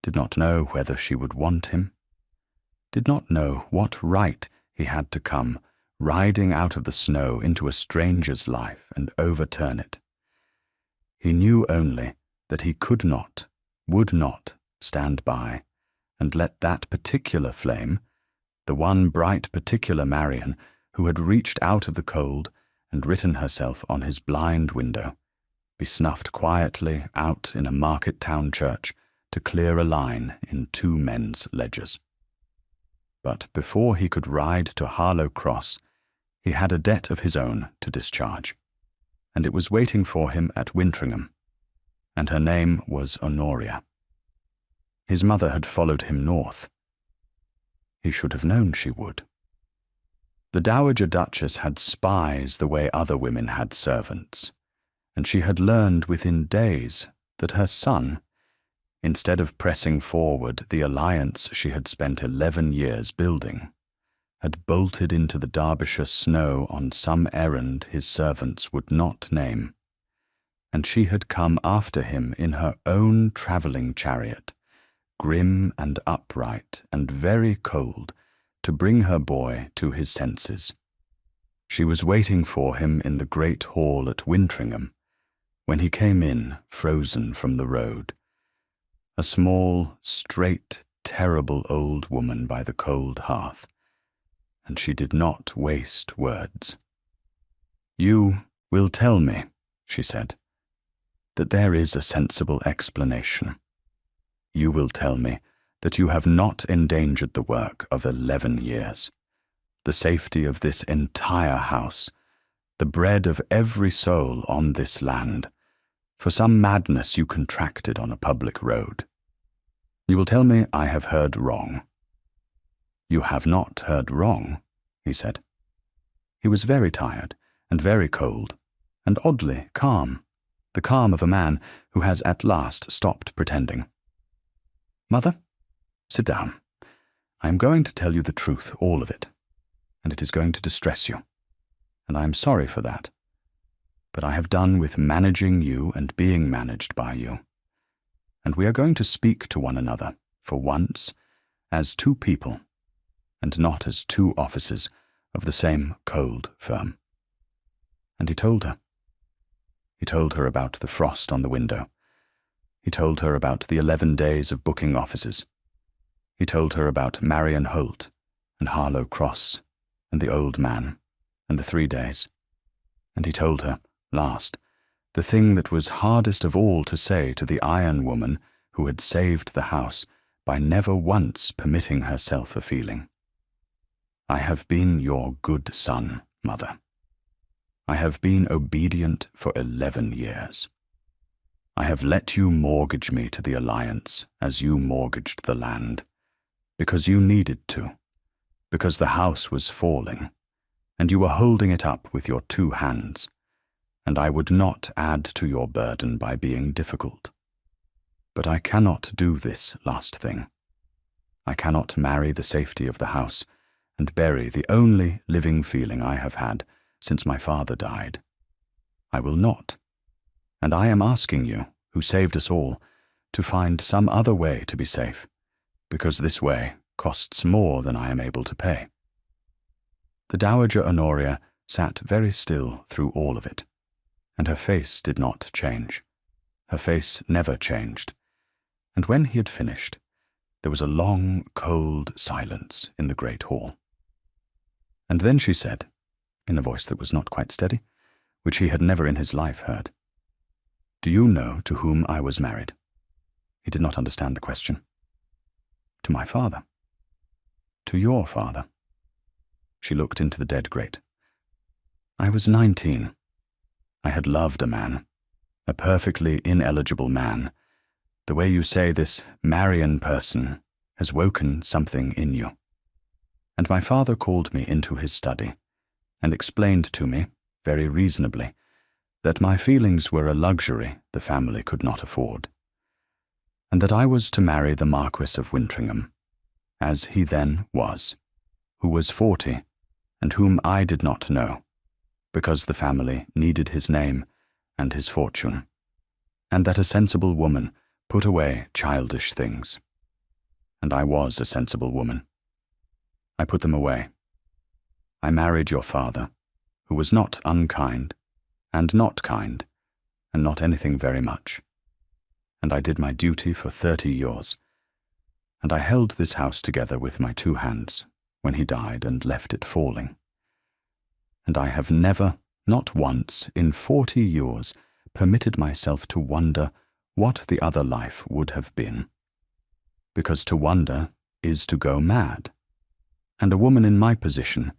did not know whether she would want him, did not know what right he had to come riding out of the snow into a stranger's life and overturn it. He knew only that he could not, would not, stand by and let that particular flame, the one bright particular Marian who had reached out of the cold and written herself on his blind window, be snuffed quietly out in a market town church to clear a line in 2 men's ledgers. But before he could ride to Harlow Cross, he had a debt of his own to discharge, and it was waiting for him at Wintringham, and her name was Honoria. His mother had followed him north. He should have known she would. The Dowager Duchess had spies the way other women had servants, and she had learned within days that her son, instead of pressing forward the alliance she had spent 11 years building, had bolted into the Derbyshire snow on some errand his servants would not name, and she had come after him in her own travelling chariot, grim and upright and very cold, to bring her boy to his senses. She was waiting for him in the great hall at Wintringham, when he came in, frozen from the road, a small, straight, terrible old woman by the cold hearth, and she did not waste words. "You will tell me," she said, "that there is a sensible explanation. You will tell me that you have not endangered the work of 11 years, the safety of this entire house, the bread of every soul on this land, for some madness you contracted on a public road. You will tell me I have heard wrong." "You have not heard wrong," he said. He was very tired and very cold, and oddly calm, the calm of a man who has at last stopped pretending. "Mother, sit down. I am going to tell you the truth, all of it, and it is going to distress you, and I am sorry for that. But I have done with managing you and being managed by you, and we are going to speak to one another, for once, as 2 people, and not as 2 officers of the same cold firm." And he told her. He told her about the frost on the window. He told her about the 11 days of booking offices. He told her about Marian Holt and Harlow Cross and the old man and the 3 days. And he told her, last, the thing that was hardest of all to say to the iron woman who had saved the house by never once permitting herself a feeling. "I have been your good son, mother. I have been obedient for 11 years. I have let you mortgage me to the alliance as you mortgaged the land, because you needed to, because the house was falling, and you were holding it up with your 2 hands, and I would not add to your burden by being difficult. But I cannot do this last thing. I cannot marry the safety of the house and bury the only living feeling I have had since my father died. I will not, and I am asking you, who saved us all, to find some other way to be safe, because this way costs more than I am able to pay." The Dowager Honoria sat very still through all of it, and her face did not change. Her face never changed, and when he had finished, there was a long, cold silence in the great hall. And then she said, in a voice that was not quite steady, which he had never in his life heard, "Do you know to whom I was married?" He did not understand the question. "To my father." "To your father?" She looked into the dead grate. "I was 19. I had loved a man, a perfectly ineligible man. The way you say this Marian person has woken something in you. And my father called me into his study and explained to me, very reasonably, that my feelings were a luxury the family could not afford, and that I was to marry the Marquis of Wintringham, as he then was, who was 40, and whom I did not know, because the family needed his name and his fortune, and that a sensible woman put away childish things. And I was a sensible woman. I put them away. I married your father, who was not unkind, and not kind, and not anything very much. And I did my duty for 30 years, and I held this house together with my 2 hands when he died and left it falling. And I have never, not once, in 40 years, permitted myself to wonder what the other life would have been. Because to wonder is to go mad, and a woman in my position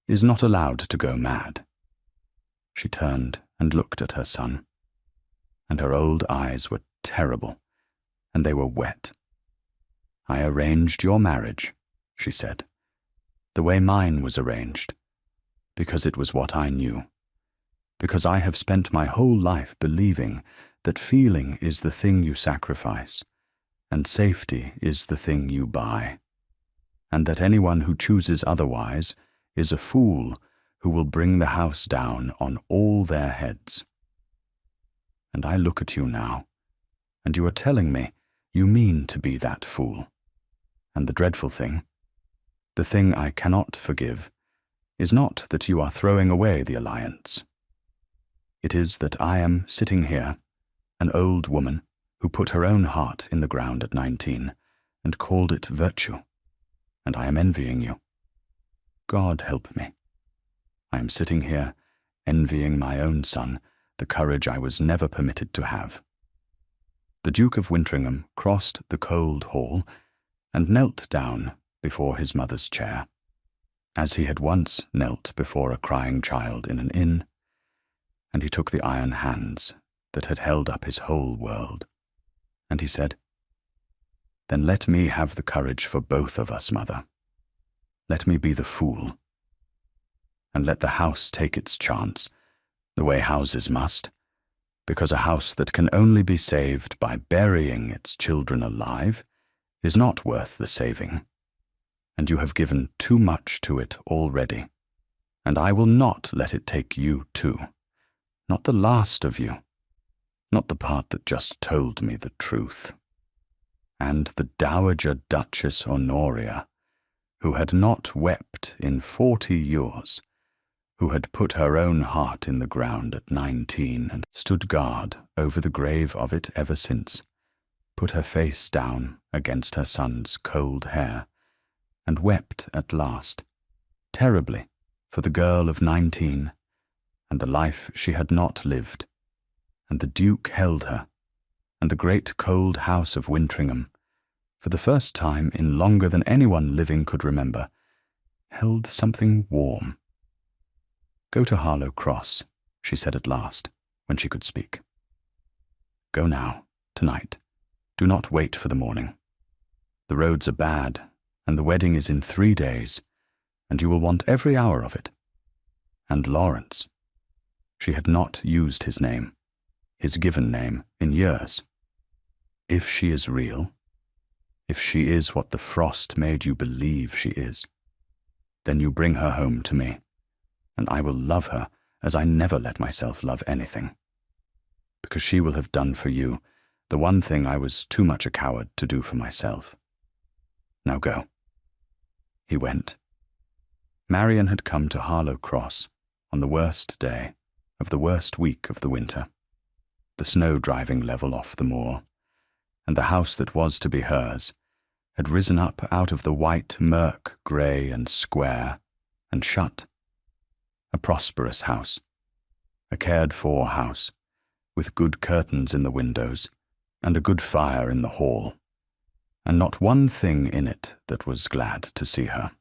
is not allowed to go mad. She turned and looked at her son, and her old eyes were terrible, and they were wet. I arranged your marriage, she said, the way mine was arranged, because it was what I knew, because I have spent my whole life believing that feeling is the thing you sacrifice, and safety is the thing you buy, and that anyone who chooses otherwise is a fool who will bring the house down on all their heads. And I look at you now, and you are telling me you mean to be that fool. And the dreadful thing, the thing I cannot forgive, is not that you are throwing away the alliance. It is that I am sitting here, an old woman who put her own heart in the ground at 19 and called it virtue, and I am envying you. God help me. I am sitting here, envying my own son the courage I was never permitted to have. The Duke of Wintringham crossed the cold hall and knelt down before his mother's chair, as he had once knelt before a crying child in an inn, and he took the iron hands that had held up his whole world, and he said, "Then let me have the courage for both of us, mother. Let me be the fool, and let the house take its chance, the way houses must, because a house that can only be saved by burying its children alive is not worth the saving, and you have given too much to it already, and I will not let it take you too, not the last of you, not the part that just told me the truth." And the Dowager Duchess Honoria, who had not wept in 40 years, who had put her own heart in the ground at 19 and stood guard over the grave of it ever since, put her face down against her son's cold hair, and wept at last, terribly, for the girl of 19, and the life she had not lived, and the Duke held her, and the great cold house of Wintringham, for the first time in longer than anyone living could remember, held something warm. "Go to Harlow Cross," she said at last, when she could speak. "Go now, tonight. Do not wait for the morning. The roads are bad, and the wedding is in 3 days, and you will want every hour of it. And Lawrence," she had not used his name, his given name, in years. "If she is real, if she is what the frost made you believe she is, then you bring her home to me, and I will love her as I never let myself love anything, because she will have done for you the one thing I was too much a coward to do for myself. Now go." He went. Marian had come to Harlow Cross on the worst day of the worst week of the winter, the snow driving level off the moor, and the house that was to be hers had risen up out of the white murk, grey and square, and shut. A prosperous house, a cared-for house, with good curtains in the windows, and a good fire in the hall, and not one thing in it that was glad to see her.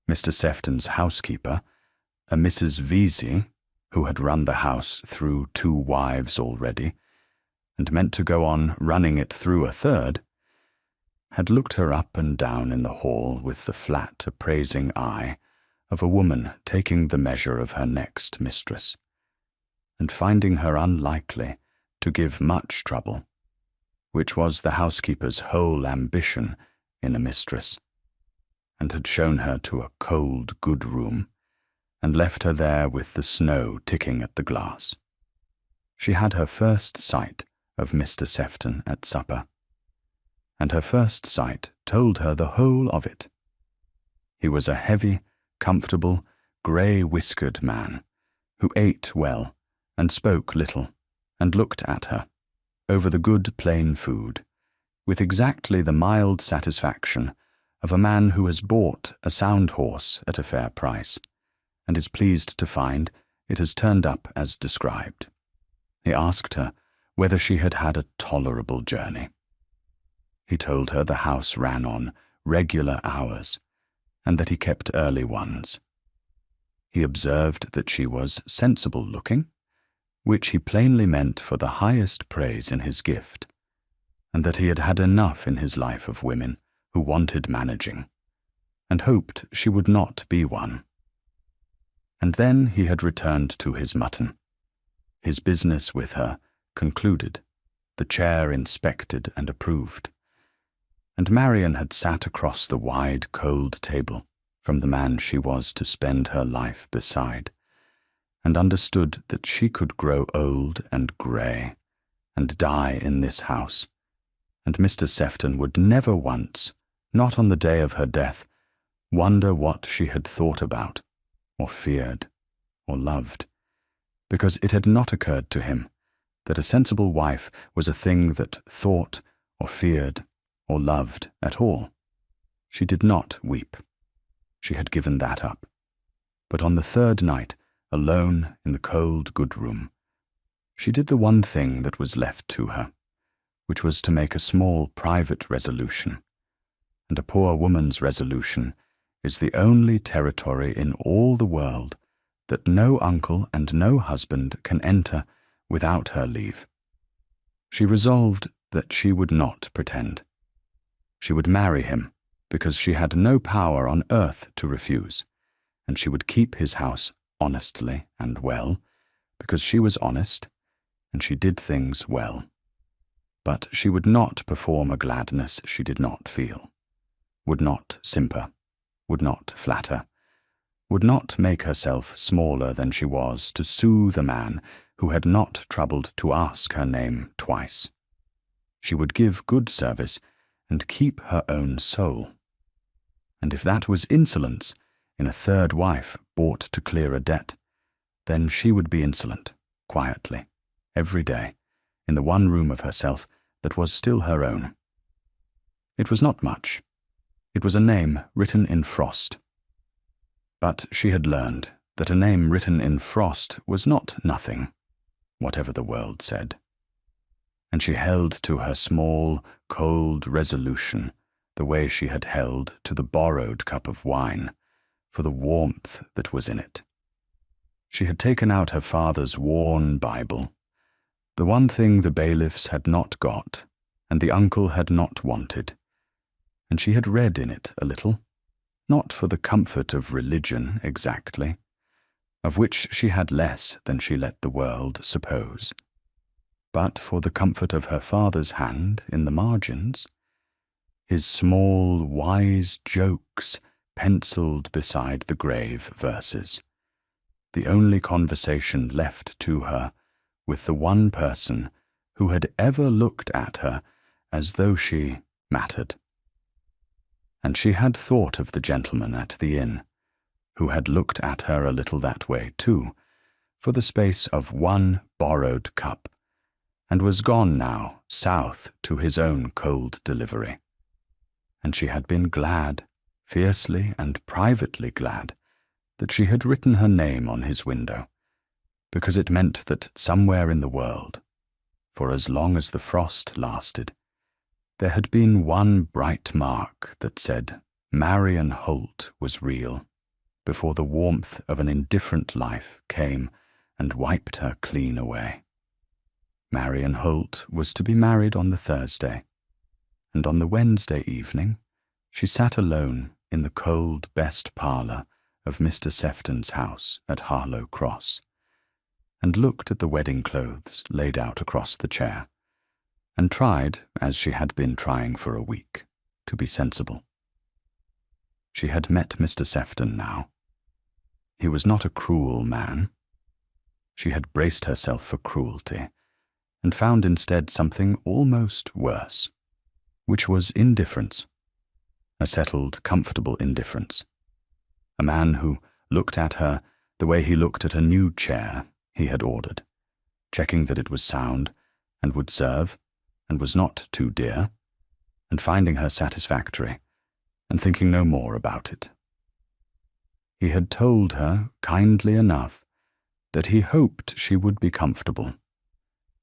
Mr. Sefton's housekeeper, a Mrs. Vesey, who had run the house through 2 wives already, and meant to go on running it through a 3rd, had looked her up and down in the hall with the flat, appraising eye of a woman taking the measure of her next mistress, and finding her unlikely to give much trouble, which was the housekeeper's whole ambition in a mistress, and had shown her to a cold, good room, and left her there with the snow ticking at the glass. She had her first sight of Mr. Sefton at supper, and her first sight told her the whole of it. He was a heavy, comfortable, grey-whiskered man, who ate well, and spoke little, and looked at her, over the good plain food, with exactly the mild satisfaction of a man who has bought a sound horse at a fair price, and is pleased to find it has turned up as described. He asked her whether she had had a tolerable journey. He told her the house ran on regular hours, and that he kept early ones. He observed that she was sensible-looking, which he plainly meant for the highest praise in his gift, and that he had had enough in his life of women who wanted managing, and hoped she would not be one. And then he had returned to his mutton, his business with her concluded, the chair inspected and approved, and Marian had sat across the wide, cold table from the man she was to spend her life beside, and understood that she could grow old and grey, and die in this house, and Mr. Sefton would never once, not on the day of her death, wonder what she had thought about, or feared, or loved, because it had not occurred to him that a sensible wife was a thing that thought, or feared, or loved at all. She did not weep. She had given that up. But on the third night, alone in the cold, good room, she did the one thing that was left to her, which was to make a small private resolution, and a poor woman's resolution is the only territory in all the world that no uncle and no husband can enter without her leave. She resolved that she would not pretend. She would marry him because she had no power on earth to refuse, and she would keep his house honestly and well, because she was honest, and she did things well. But she would not perform a gladness she did not feel, would not simper, would not flatter, would not make herself smaller than she was to soothe a man who had not troubled to ask her name twice. She would give good service and keep her own soul. And if that was insolence in a third wife bought to clear a debt, then she would be insolent, quietly, every day, in the one room of herself that was still her own. It was not much. It was a name written in frost. But she had learned that a name written in frost was not nothing, whatever the world said. And she held to her small, cold resolution the way she had held to the borrowed cup of wine, for the warmth that was in it. She had taken out her father's worn Bible, the one thing the bailiffs had not got, and the uncle had not wanted, and she had read in it a little, not for the comfort of religion exactly, of which she had less than she let the world suppose, but for the comfort of her father's hand in the margins, his small, wise jokes penciled beside the grave verses, the only conversation left to her with the one person who had ever looked at her as though she mattered. And she had thought of the gentleman at the inn, who had looked at her a little that way too, for the space of one borrowed cup, and was gone now south to his own cold delivery. And she had been glad, fiercely and privately glad, that she had written her name on his window, because it meant that somewhere in the world, for as long as the frost lasted, there had been one bright mark that said Marian Holt was real, before the warmth of an indifferent life came and wiped her clean away. Marian Holt was to be married on the Thursday, and on the Wednesday evening she sat alone in the cold best parlour of Mr. Sefton's house at Harlow Cross, and looked at the wedding clothes laid out across the chair, and tried, as she had been trying for a week, to be sensible. She had met Mr. Sefton now. He was not a cruel man. She had braced herself for cruelty, and found instead something almost worse, which was indifference, a settled, comfortable indifference. A man who looked at her the way he looked at a new chair he had ordered, checking that it was sound and would serve and was not too dear, and finding her satisfactory and thinking no more about it. He had told her, kindly enough, that he hoped she would be comfortable,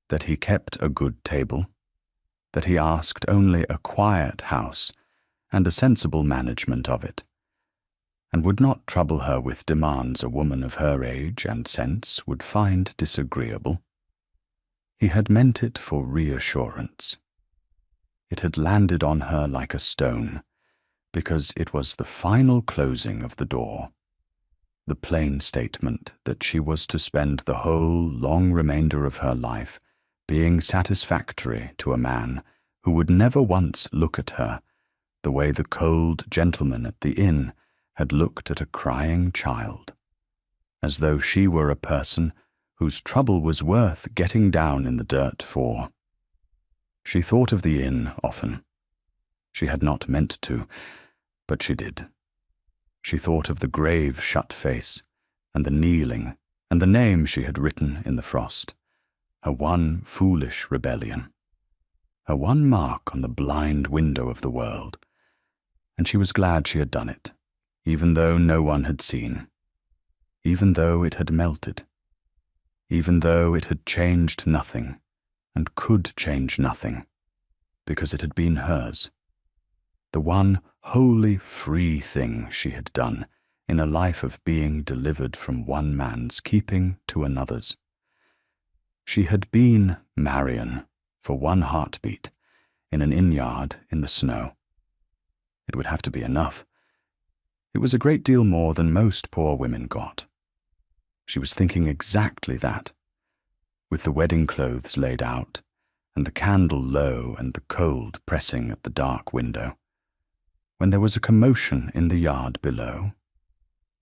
that he kept a good table, that he asked only a quiet house and a sensible management of it, and would not trouble her with demands a woman of her age and sense would find disagreeable. He had meant it for reassurance. It had landed on her like a stone, because it was the final closing of the door, the plain statement that she was to spend the whole long remainder of her life being satisfactory to a man who would never once look at her the way the cold gentleman at the inn had looked at a crying child, as though she were a person whose trouble was worth getting down in the dirt for. She thought of the inn often. She had not meant to, but she did. She thought of the grave shut face, and the kneeling, and the name she had written in the frost, her one foolish rebellion, her one mark on the blind window of the world, and she was glad she had done it, even though no one had seen, even though it had melted, even though it had changed nothing, and could change nothing, because it had been hers, the one wholly free thing she had done in a life of being delivered from one man's keeping to another's. She had been Marian for one heartbeat in an inn-yard in the snow. It would have to be enough. It was a great deal more than most poor women got. She was thinking exactly that, with the wedding clothes laid out, and the candle low and the cold pressing at the dark window, when there was a commotion in the yard below,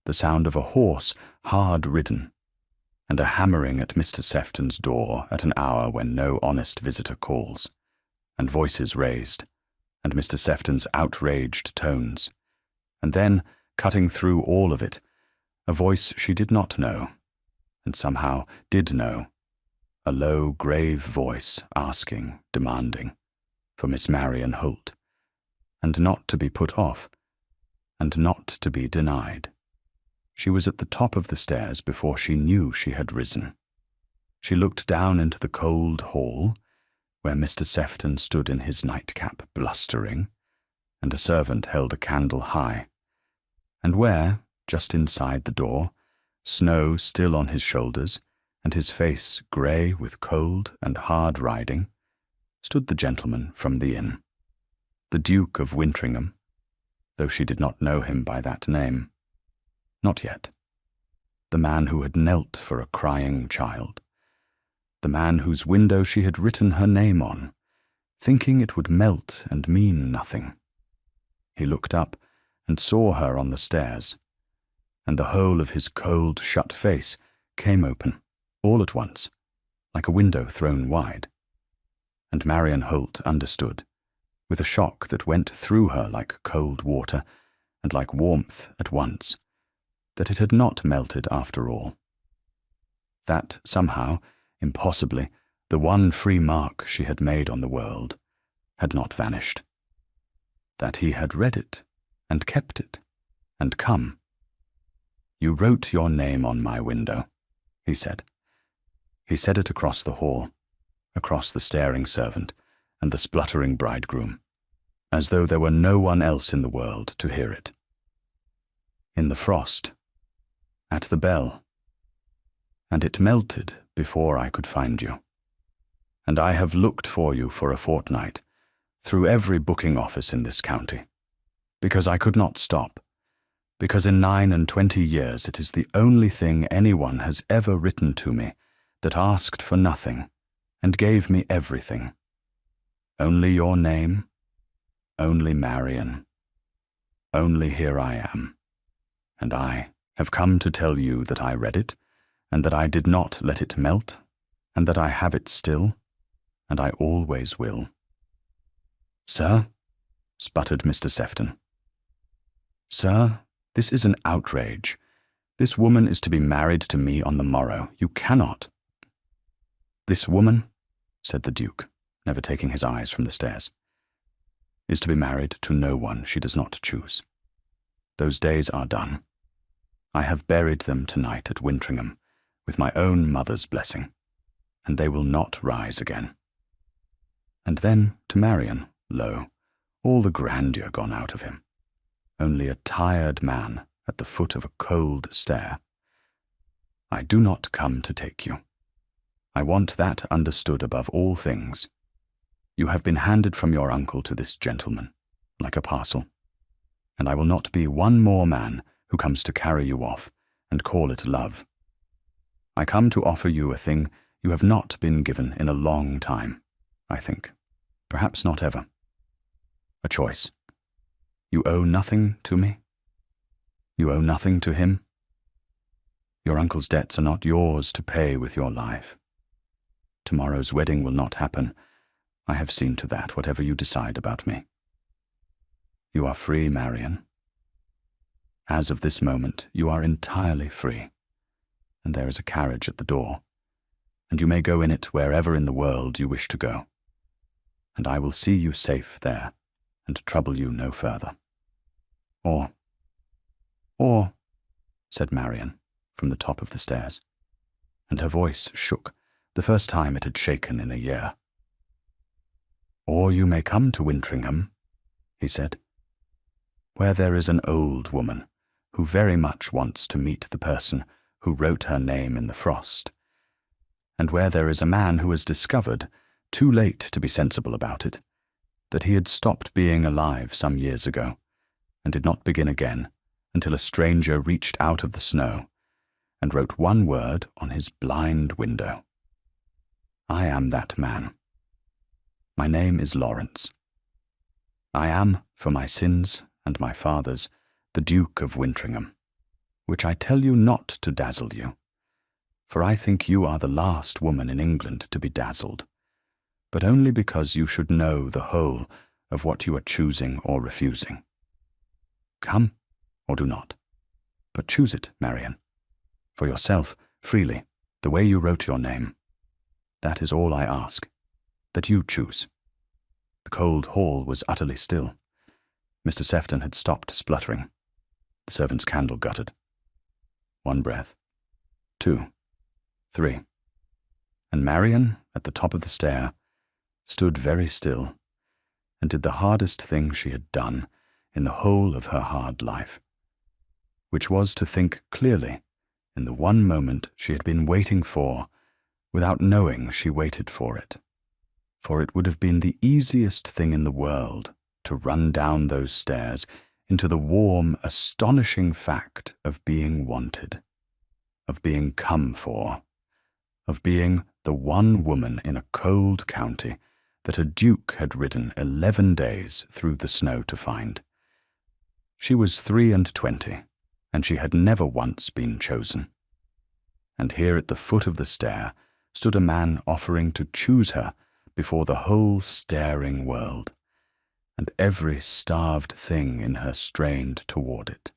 the sound of a horse hard ridden, and a hammering at Mr. Sefton's door at an hour when no honest visitor calls, and voices raised, and Mr. Sefton's outraged tones, and then, cutting through all of it, a voice she did not know, and somehow did know, a low, grave voice asking, demanding, for Miss Marian Holt, and not to be put off, and not to be denied. She was at the top of the stairs before she knew she had risen. She looked down into the cold hall, where Mr. Sefton stood in his nightcap blustering, and a servant held a candle high, and where, just inside the door, snow still on his shoulders, and his face grey with cold and hard riding, stood the gentleman from the inn, the Duke of Wintringham, though she did not know him by that name. Not yet. The man who had knelt for a crying child. The man whose window she had written her name on, thinking it would melt and mean nothing. He looked up and saw her on the stairs, and the whole of his cold, shut face came open, all at once, like a window thrown wide. And Marian Holt understood, with a shock that went through her like cold water and like warmth at once, that it had not melted after all. That somehow, impossibly, the one free mark she had made on the world had not vanished. That he had read it, and kept it, and come. "You wrote your name on my window," he said. He said it across the hall, across the staring servant and the spluttering bridegroom, as though there were no one else in the world to hear it. In the frost, at the bell, and it melted before I could find you. And I have looked for you for a fortnight, through every booking office in this county, because I could not stop, because in 29 years it is the only thing anyone has ever written to me that asked for nothing and gave me everything. Only your name, only Marian, only here I am, and I have come to tell you that I read it, and that I did not let it melt, and that I have it still, and I always will. Sir, sputtered Mr. Sefton. Sir, this is an outrage. This woman is to be married to me on the morrow. You cannot. This woman, said the Duke, never taking his eyes from the stairs, is to be married to no one she does not choose. Those days are done. I have buried them tonight at Wintringham, with my own mother's blessing, and they will not rise again. And then to Marian, lo, all the grandeur gone out of him, only a tired man at the foot of a cold stair. I do not come to take you. I want that understood above all things. You have been handed from your uncle to this gentleman, like a parcel, and I will not be one more man who comes to carry you off and call it love. I come to offer you a thing you have not been given in a long time, I think, perhaps not ever. A choice. You owe nothing to me. You owe nothing to him. Your uncle's debts are not yours to pay with your life. Tomorrow's wedding will not happen. I have seen to that, whatever you decide about me. You are free, Marian. As of this moment, you are entirely free, and there is a carriage at the door, and you may go in it wherever in the world you wish to go, and I will see you safe there, and trouble you no further. Or, said Marian, from the top of the stairs, and her voice shook, the first time it had shaken in a year. Or you may come to Wintringham, he said, where there is an old woman who very much wants to meet the person who wrote her name in the frost, and where there is a man who has discovered, too late to be sensible about it, that he had stopped being alive some years ago, and did not begin again until a stranger reached out of the snow and wrote one word on his blind window. I am that man. My name is Lawrence. I am, for my sins and my father's, the Duke of Wintringham, which I tell you not to dazzle you, for I think you are the last woman in England to be dazzled, but only because you should know the whole of what you are choosing or refusing. Come, or do not, but choose it, Marian, for yourself, freely, the way you wrote your name. That is all I ask, that you choose. The cold hall was utterly still. Mr. Sefton had stopped spluttering. The servant's candle guttered. 1 breath, 2, 3, and Marian, at the top of the stair, stood very still, and did the hardest thing she had done in the whole of her hard life, which was to think clearly in the one moment she had been waiting for, without knowing she waited for it. For it would have been the easiest thing in the world to run down those stairs into the warm, astonishing fact of being wanted, of being come for, of being the one woman in a cold county that a duke had ridden 11 days through the snow to find. She was 23, and she had never once been chosen. And here at the foot of the stair stood a man offering to choose her before the whole staring world, and every starved thing in her strained toward it.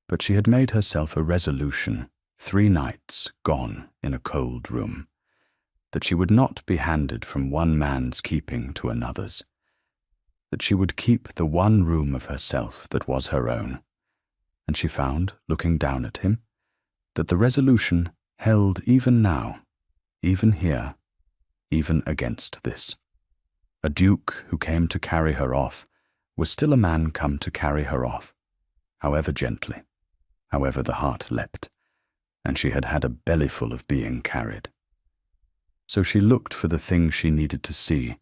But she had made herself a resolution, 3 nights gone in a cold room, that she would not be handed from one man's keeping to another's, that she would keep the one room of herself that was her own, and she found, looking down at him, that the resolution held even now, even here, even against this. A duke who came to carry her off was still a man come to carry her off, however gently, however the heart leapt, and she had had a bellyful of being carried. So she looked for the thing she needed to see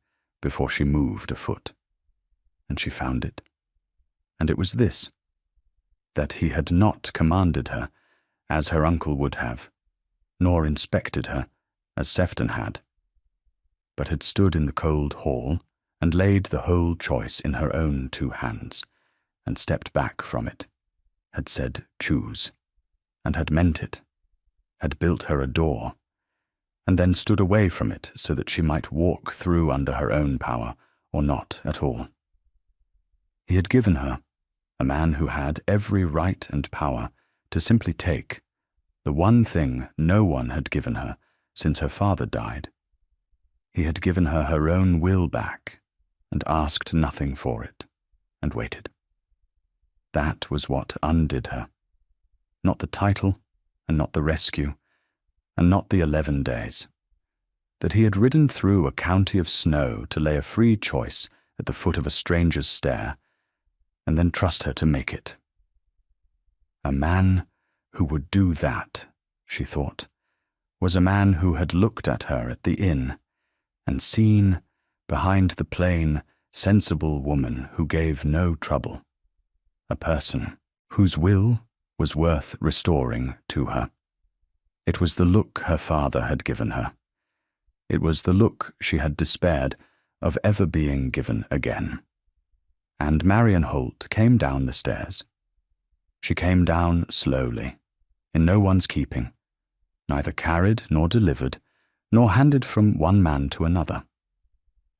before she moved a foot. And she found it. And it was this, that he had not commanded her, as her uncle would have, nor inspected her, as Sefton had, but had stood in the cold hall and laid the whole choice in her own 2 hands, and stepped back from it, had said, "Choose," and had meant it, had built her a door, and then stood away from it so that she might walk through under her own power, or not at all. He had given her, a man who had every right and power to simply take, the one thing no one had given her since her father died. He had given her her own will back, and asked nothing for it, and waited. That was what undid her. Not the title, and not the rescue, and not the 11 days. That he had ridden through a county of snow to lay a free choice at the foot of a stranger's stair, and then trust her to make it. A man who would do that, she thought, was a man who had looked at her at the inn, and seen, behind the plain, sensible woman who gave no trouble, a person whose will was worth restoring to her. It was the look her father had given her. It was the look she had despaired of ever being given again. And Marian Holt came down the stairs. She came down slowly, in no one's keeping, neither carried nor delivered, nor handed from one man to another.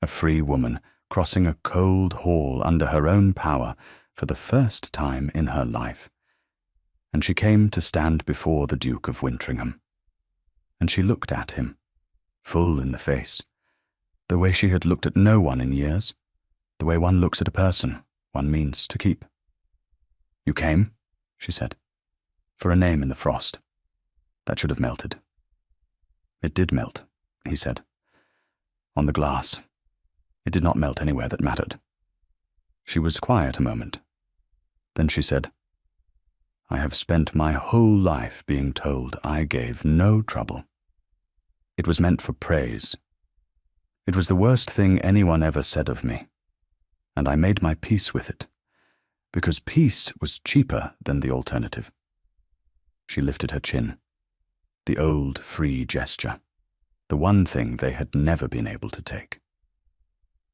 A free woman crossing a cold hall under her own power for the first time in her life. And she came to stand before the Duke of Wintringham. And she looked at him, full in the face, the way she had looked at no one in years, the way one looks at a person one means to keep. "You came," she said, "for a name in the frost. That should have melted." "It did melt," he said. "On the glass. It did not melt anywhere that mattered." She was quiet a moment. Then she said, "I have spent my whole life being told I gave no trouble. It was meant for praise. It was the worst thing anyone ever said of me, and I made my peace with it, because peace was cheaper than the alternative." She lifted her chin, the old free gesture, the one thing they had never been able to take.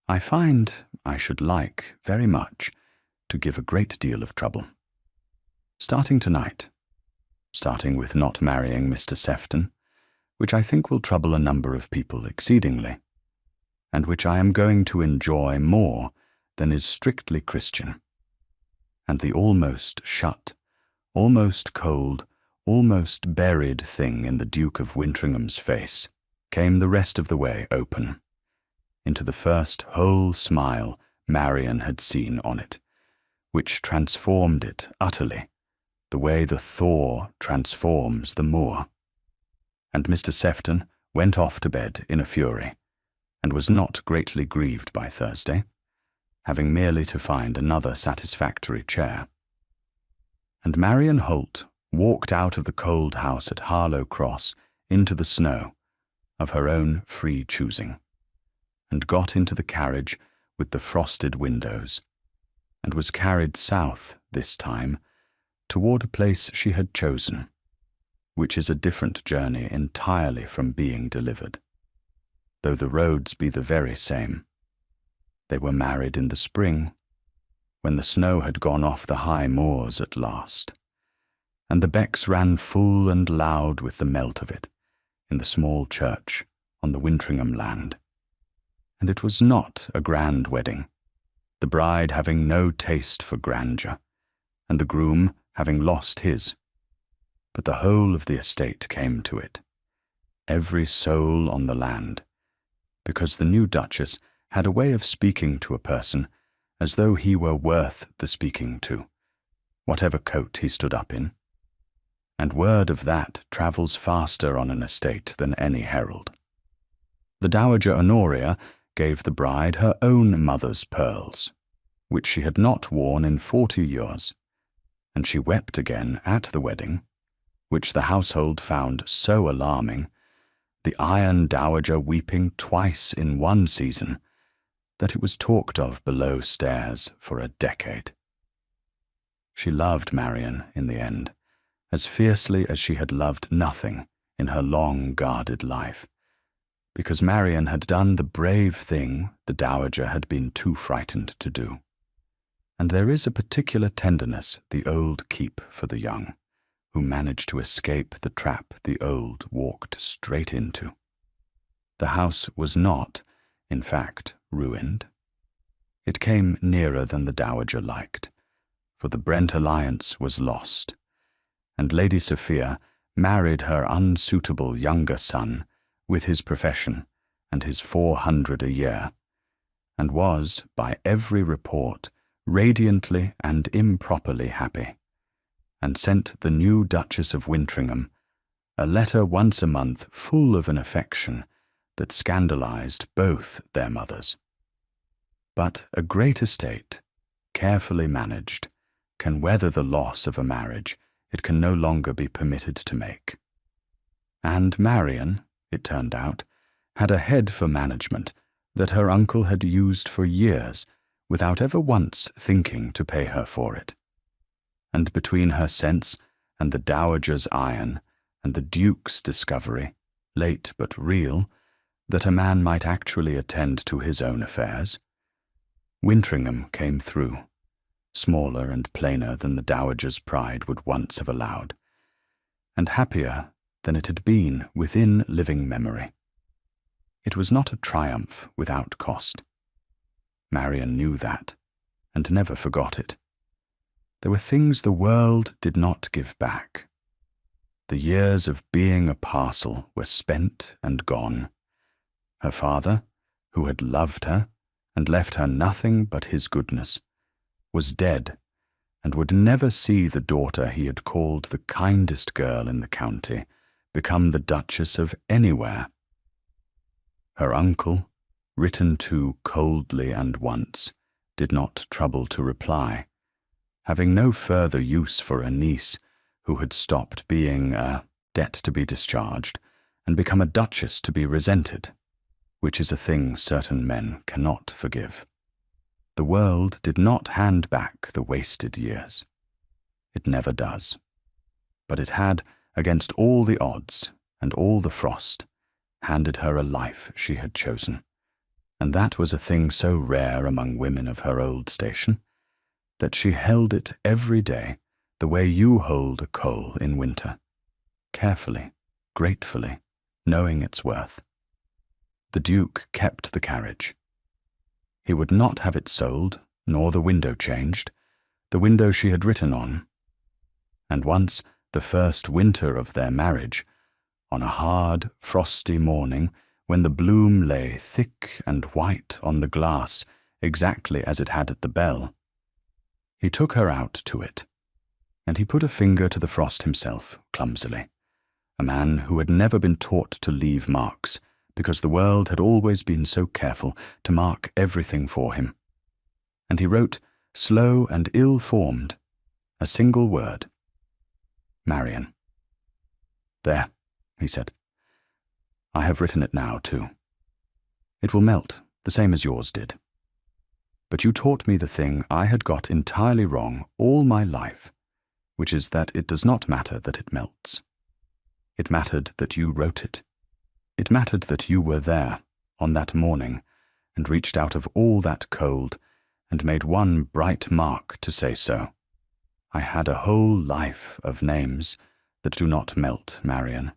"I find I should like, very much, to give a great deal of trouble. Starting tonight, starting with not marrying Mr. Sefton, which I think will trouble a number of people exceedingly, and which I am going to enjoy more than is strictly Christian. And the almost shut, almost cold, almost buried thing in the Duke of Wintringham's face came the rest of the way open, into the first whole smile Marian had seen on it, which transformed it utterly, the way the thaw transforms the moor. And Mr. Sefton went off to bed in a fury, and was not greatly grieved by Thursday, having merely to find another satisfactory chair. And Marian Holt walked out of the cold house at Harlow Cross into the snow, of her own free choosing, and got into the carriage with the frosted windows, and was carried south this time toward a place she had chosen, which is a different journey entirely from being delivered, though the roads be the very same. They were married in the spring, when the snow had gone off the high moors at last, and the becks ran full and loud with the melt of it in the small church on the Wintringham land. And it was not a grand wedding, the bride having no taste for grandeur, and the groom having lost his, but the whole of the estate came to it, every soul on the land, because the new Duchess had a way of speaking to a person as though he were worth the speaking to, whatever coat he stood up in. And word of that travels faster on an estate than any herald. The Dowager Honoria gave the bride her own mother's pearls, which she had not worn in 40 years, and she wept again at the wedding, which the household found so alarming, the Iron Dowager weeping twice in one season, that it was talked of below stairs for a decade. She loved Marian in the end, as fiercely as she had loved nothing in her long guarded life, because Marian had done the brave thing the dowager had been too frightened to do. And there is a particular tenderness the old keep for the young, who manage to escape the trap the old walked straight into. The house was not, in fact, ruined. It came nearer than the dowager liked, for the Brent alliance was lost, and Lady Sophia married her unsuitable younger son with his profession and his 400 a year, and was, by every report, radiantly and improperly happy, and sent the new Duchess of Wintringham a letter once a month full of an affection that scandalized both their mothers. But a great estate, carefully managed, can weather the loss of a marriage it can no longer be permitted to make. And Marian, it turned out, had a head for management that her uncle had used for years without ever once thinking to pay her for it. And between her sense and the dowager's iron and the Duke's discovery, late but real, that a man might actually attend to his own affairs, Wintringham came through, smaller and plainer than the dowager's pride would once have allowed, and happier than it had been within living memory. It was not a triumph without cost. Marian knew that, and never forgot it. There were things the world did not give back. The years of being a parcel were spent and gone. Her father, who had loved her and left her nothing but his goodness, was dead and would never see the daughter he had called the kindest girl in the county become the Duchess of anywhere. Her uncle, written to coldly and once, did not trouble to reply, having no further use for a niece who had stopped being a debt to be discharged and become a duchess to be resented, which is a thing certain men cannot forgive. The world did not hand back the wasted years. It never does. But it had, against all the odds and all the frost, handed her a life she had chosen, and that was a thing so rare among women of her old station, that she held it every day the way you hold a coal in winter, carefully, gratefully, knowing its worth. The Duke kept the carriage. He would not have it sold, nor the window changed, the window she had written on. And once, the first winter of their marriage, on a hard, frosty morning, when the bloom lay thick and white on the glass exactly as it had at the bell, he took her out to it, and he put a finger to the frost himself, clumsily, a man who had never been taught to leave marks, because the world had always been so careful to mark everything for him. And he wrote, slow and ill-formed, a single word: Marian. There, he said. I have written it now, too. It will melt, the same as yours did. But you taught me the thing I had got entirely wrong all my life, which is that it does not matter that it melts. It mattered that you wrote it. It mattered that you were there on that morning and reached out of all that cold and made one bright mark to say so. I had a whole life of names that do not melt, Marian,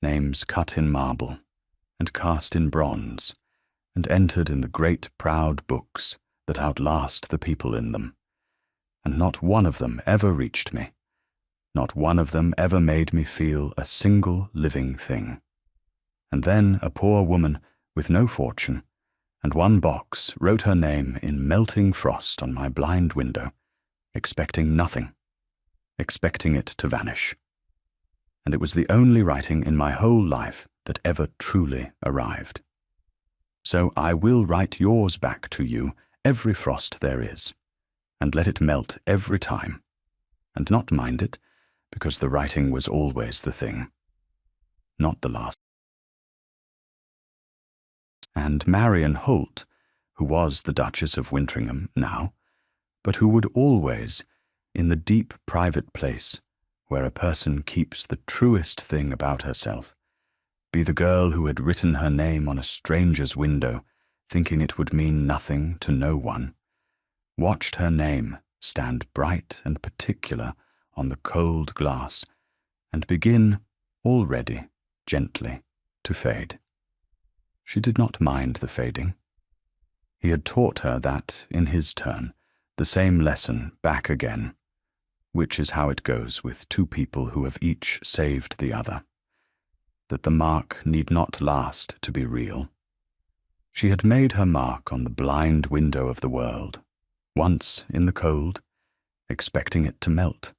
names cut in marble and cast in bronze and entered in the great proud books that outlast the people in them, and not one of them ever reached me, not one of them ever made me feel a single living thing. And then a poor woman with no fortune and one box wrote her name in melting frost on my blind window, expecting nothing, expecting it to vanish. And it was the only writing in my whole life that ever truly arrived. So I will write yours back to you every frost there is, and let it melt every time, and not mind it, because the writing was always the thing, not the last. And Marian Holt who was the Duchess of Wintringham now, but who would always, in the deep private place where a person keeps the truest thing about herself, be the girl who had written her name on a stranger's window, thinking it would mean nothing to no one, watched her name stand bright and particular on the cold glass, and begin, already, gently, to fade. She did not mind the fading. He had taught her that, in his turn, the same lesson back again, which is how it goes with two people who have each saved the other, that the mark need not last to be real. She had made her mark on the blind window of the world, once in the cold, expecting it to melt,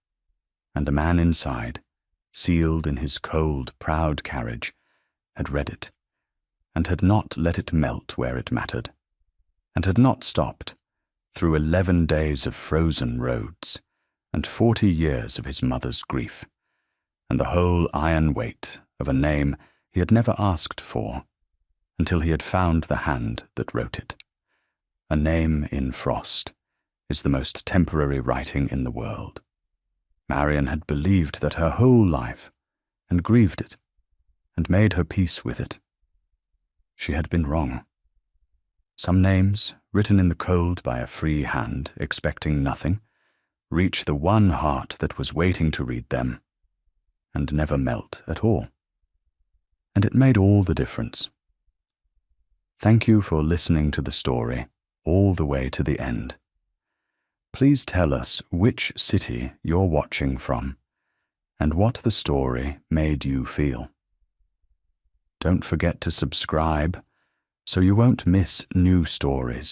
and a man inside, sealed in his cold, proud carriage, had read it, and had not let it melt where it mattered, and had not stopped, through 11 days of frozen roads, and 40 years of his mother's grief, and the whole iron weight of a name he had never asked for, until he had found the hand that wrote it. A name in frost is the most temporary writing in the world. Marian had believed that her whole life, and grieved it, and made her peace with it. She had been wrong. Some names, written in the cold by a free hand, expecting nothing, reach the one heart that was waiting to read them, and never melt at all. And it made all the difference. Thank you for listening to the story all the way to the end. Please tell us which city you're watching from, and what the story made you feel. Don't forget to subscribe so you won't miss new stories